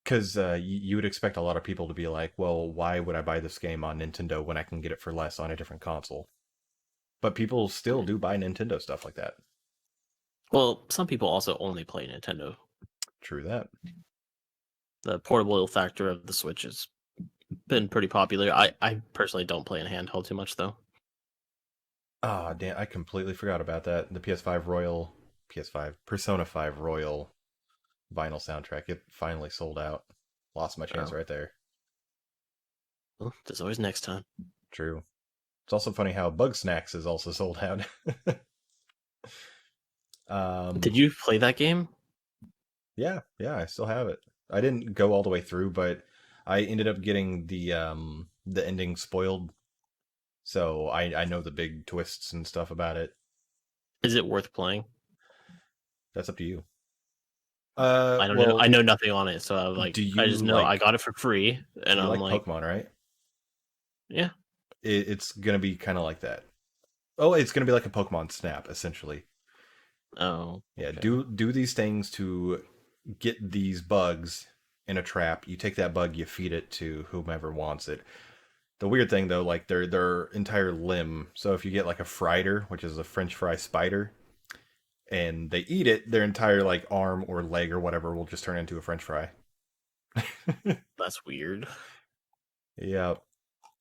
Speaker 1: because you would expect a lot of people to be like, "Well, why would I buy this game on Nintendo when I can get it for less on a different console?" But people still do buy Nintendo stuff like that.
Speaker 2: well, some people also only play Nintendo.
Speaker 1: True that.
Speaker 2: The portable factor of the Switch has been pretty popular. I personally don't play in handheld too much though.
Speaker 1: Ah, damn, I completely forgot about that. The PS5 Persona 5 Royal vinyl soundtrack. It finally sold out. Lost my chance
Speaker 2: Oh,
Speaker 1: right there.
Speaker 2: well, there's always next time.
Speaker 1: True. It's also funny how Bug Snacks is also sold out.
Speaker 2: Did
Speaker 1: um,
Speaker 2: you play that game?
Speaker 1: yeah, yeah, I still have it. I didn't go all the way through, but I ended up getting the ending spoiled, so I know the big twists and stuff about it.
Speaker 2: Is it worth playing?
Speaker 1: That's up to you.
Speaker 2: I don't know. I
Speaker 1: Well,
Speaker 2: know nothing on it, so
Speaker 1: do
Speaker 2: I
Speaker 1: you
Speaker 2: just know I
Speaker 1: like
Speaker 2: got it for free, and
Speaker 1: you
Speaker 2: I'm
Speaker 1: like
Speaker 2: like,
Speaker 1: Pokemon, right?
Speaker 2: yeah.
Speaker 1: It's gonna be kind of like that. Oh, it's gonna be like a Pokemon Snap, essentially.
Speaker 2: Oh,
Speaker 1: Yeah,
Speaker 2: okay.
Speaker 1: do these things to get these bugs in a trap. You take that bug, you feed it to whomever wants it. The weird thing though, like their entire limb. So if you get like a Frieder, which is a French fry spider, and they eat it, their entire like arm or leg or whatever will just turn into a French fry.
Speaker 2: That's weird.
Speaker 1: Yeah,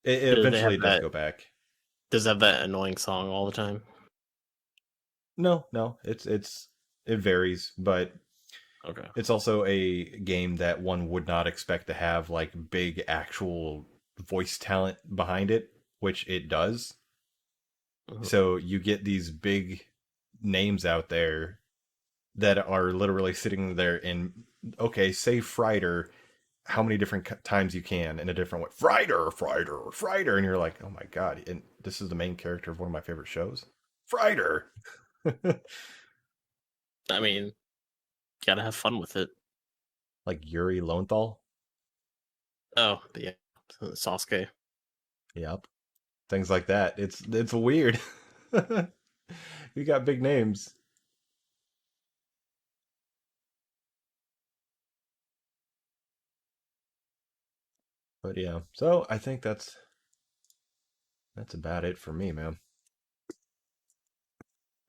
Speaker 1: it
Speaker 2: Do they have
Speaker 1: eventually does
Speaker 2: that?
Speaker 1: go back.
Speaker 2: Does it have that annoying song all the time?
Speaker 1: No, no, it varies, but
Speaker 2: Okay.
Speaker 1: it's also a game that one would not expect to have like big actual voice talent behind it, which it does.
Speaker 2: Mhm.
Speaker 1: So you get these big names out there that are literally sitting there in okay, say Frieder how many different times you can in a different way. Frieder, and you're like, oh my god, and this is the main character of one of my favorite shows. Frieder.
Speaker 2: I mean, gotta have fun with it.
Speaker 1: Like Yuri Lowenthal.
Speaker 2: Oh, but yeah, Sasuke.
Speaker 1: Yep. Things like that. It's weird. You got big names. But yeah. So I think that's about it for me, man.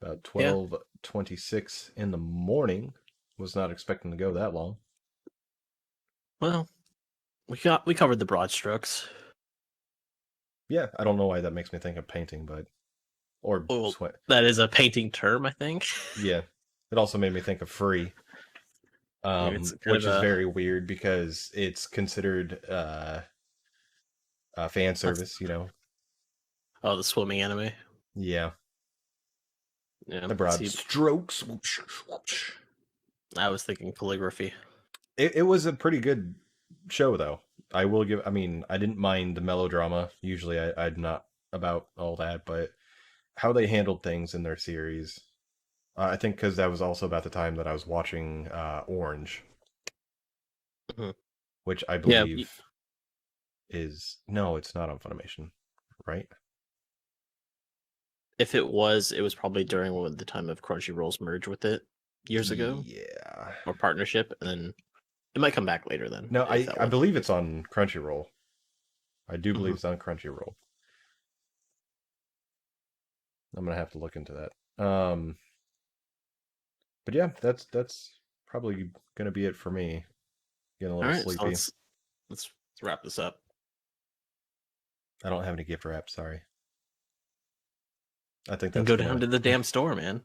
Speaker 1: About
Speaker 2: Yeah,
Speaker 1: 12:26 in the morning. Was not expecting to go that long.
Speaker 2: Well, we covered the broad strokes.
Speaker 1: Yeah, I don't know why that makes me think of painting, but or
Speaker 2: Well,
Speaker 1: sweat.
Speaker 2: that is a painting term, I think.
Speaker 1: Yeah, it also made me think of free,
Speaker 2: It's kind of
Speaker 1: which is
Speaker 2: a
Speaker 1: very weird because it's considered fan
Speaker 2: that's
Speaker 1: service. You know.
Speaker 2: the swimming anime.
Speaker 1: Yeah,
Speaker 2: Yeah,
Speaker 1: the broad
Speaker 2: see,
Speaker 1: strokes.
Speaker 2: I was thinking calligraphy.
Speaker 1: It was a pretty good show, though. I will give. I mean, I didn't mind the melodrama. Usually, I'm not about all that, but how they handled things in their series. I think because that was also about the time that I was watching Orange,
Speaker 2: Mhm.
Speaker 1: which I
Speaker 2: Yeah,
Speaker 1: believe is no, it's not on Funimation, right?
Speaker 2: if it was probably during when the time of Crunchyroll's merge with it years ago
Speaker 1: Yeah.
Speaker 2: or partnership, and then it might come back later then
Speaker 1: No,
Speaker 2: if
Speaker 1: I
Speaker 2: that
Speaker 1: I
Speaker 2: was.
Speaker 1: believe it's on Crunchyroll. I do believe
Speaker 2: Mhm.
Speaker 1: it's on Crunchyroll. I'm gonna have to look into that. But yeah, that's probably gonna be it for me. Getting a
Speaker 2: All
Speaker 1: little
Speaker 2: right, so
Speaker 1: sleepy.
Speaker 2: let's wrap this up.
Speaker 1: I don't have any gift wrap. Sorry. I think
Speaker 2: And
Speaker 1: that's
Speaker 2: go down
Speaker 1: gonna.
Speaker 2: to the damn store, man.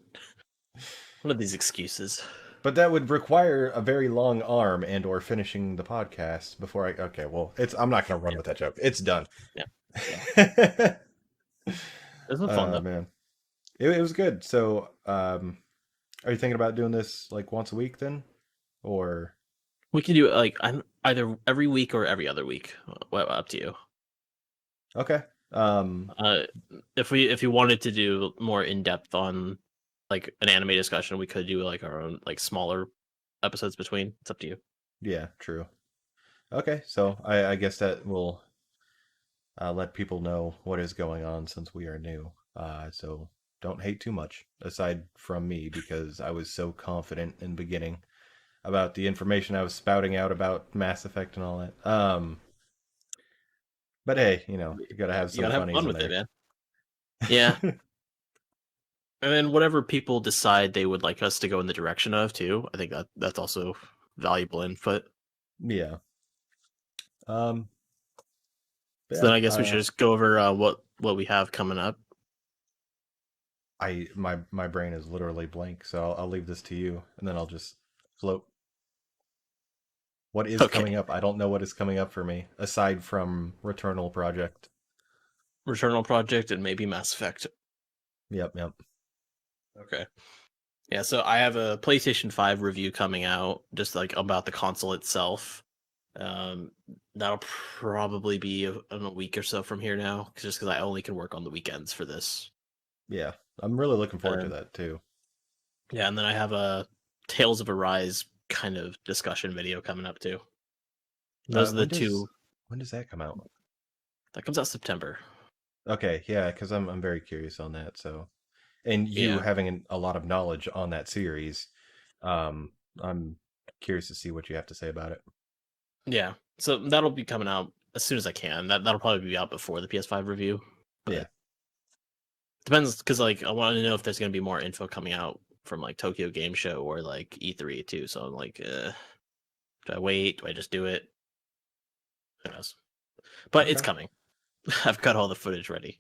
Speaker 2: What are these excuses?
Speaker 1: But that would require a very long arm and or finishing the podcast before I. Okay, well, it's. I'm not gonna run
Speaker 2: Yeah,
Speaker 1: with that joke. It's done.
Speaker 2: yeah, yeah. This was fun
Speaker 1: Oh
Speaker 2: though.
Speaker 1: man, it was good. So, are you thinking about doing this like once a week then, or
Speaker 2: We can do it like either every week or every other week. Well, up to you.
Speaker 1: okay?
Speaker 2: Uh, if you wanted to do more in depth on like an anime discussion, we could do like our own like smaller episodes between. It's up to you.
Speaker 1: Yeah, true. Okay, so I guess that will let people know what is going on since we are new. So don't hate too much, aside from me, because I was so confident in the beginning about the information I was spouting out about Mass Effect and all that. But hey, you gotta have
Speaker 2: You
Speaker 1: some
Speaker 2: gotta have
Speaker 1: funnies
Speaker 2: fun
Speaker 1: in
Speaker 2: with it,
Speaker 1: there.
Speaker 2: man. Yeah, and then whatever people decide they would like us to go in the direction of too. I think that's also valuable input.
Speaker 1: Yeah. Um. But
Speaker 2: So then
Speaker 1: yeah.
Speaker 2: I guess we should just go over what we have coming up.
Speaker 1: My brain is literally blank, so I'll leave this to you, and then I'll just float. What is coming
Speaker 2: Okay,
Speaker 1: up? I don't know what is coming up for me aside from Returnal Project.
Speaker 2: Returnal Project and maybe Mass Effect.
Speaker 1: Yep, yep.
Speaker 2: Okay. Yeah, so I have a PlayStation 5 review coming out just like about the console itself. Um, that'll probably be in a week or so from here now, just because I only can work on the weekends for this.
Speaker 1: Yeah, I'm really looking forward to
Speaker 2: And
Speaker 1: that too.
Speaker 2: yeah, and then I have a Tales of Arise kind of discussion video coming up too. Those are the
Speaker 1: When
Speaker 2: two
Speaker 1: does that come out?
Speaker 2: that comes out September.
Speaker 1: Okay, yeah, because I'm very curious on that. So, and you
Speaker 2: Yeah,
Speaker 1: having a lot of knowledge on that series, I'm curious to see what you have to say about it.
Speaker 2: yeah. So that'll be coming out as soon as I can. That'll probably be out before the PS5 review,
Speaker 1: Yeah.
Speaker 2: but depends because like I want to know if there's gonna be more info coming out from like Tokyo Game Show or like E3 too. So I'm like, do I wait? Do I just do it? Who knows? But it's
Speaker 1: Okay.
Speaker 2: coming. I've got all the footage ready.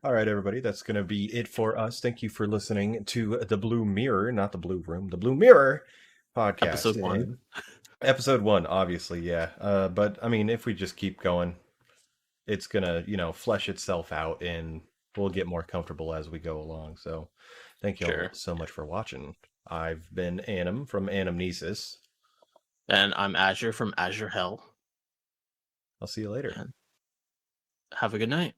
Speaker 1: All right, everybody, that's going to be it for us. Thank you for listening to the Blue Mirror, not the Blue Room, the Blue Mirror podcast.
Speaker 2: Episode 1.
Speaker 1: And episode 1, obviously, yeah. But I mean, if we just keep going, it's going to, flesh itself out and we'll get more comfortable as we go along. So thank you all
Speaker 2: Sure.
Speaker 1: so much for watching. I've been Anam from Anamnesis.
Speaker 2: And I'm Azure from Azure Hell.
Speaker 1: I'll see you later.
Speaker 2: And have a good night.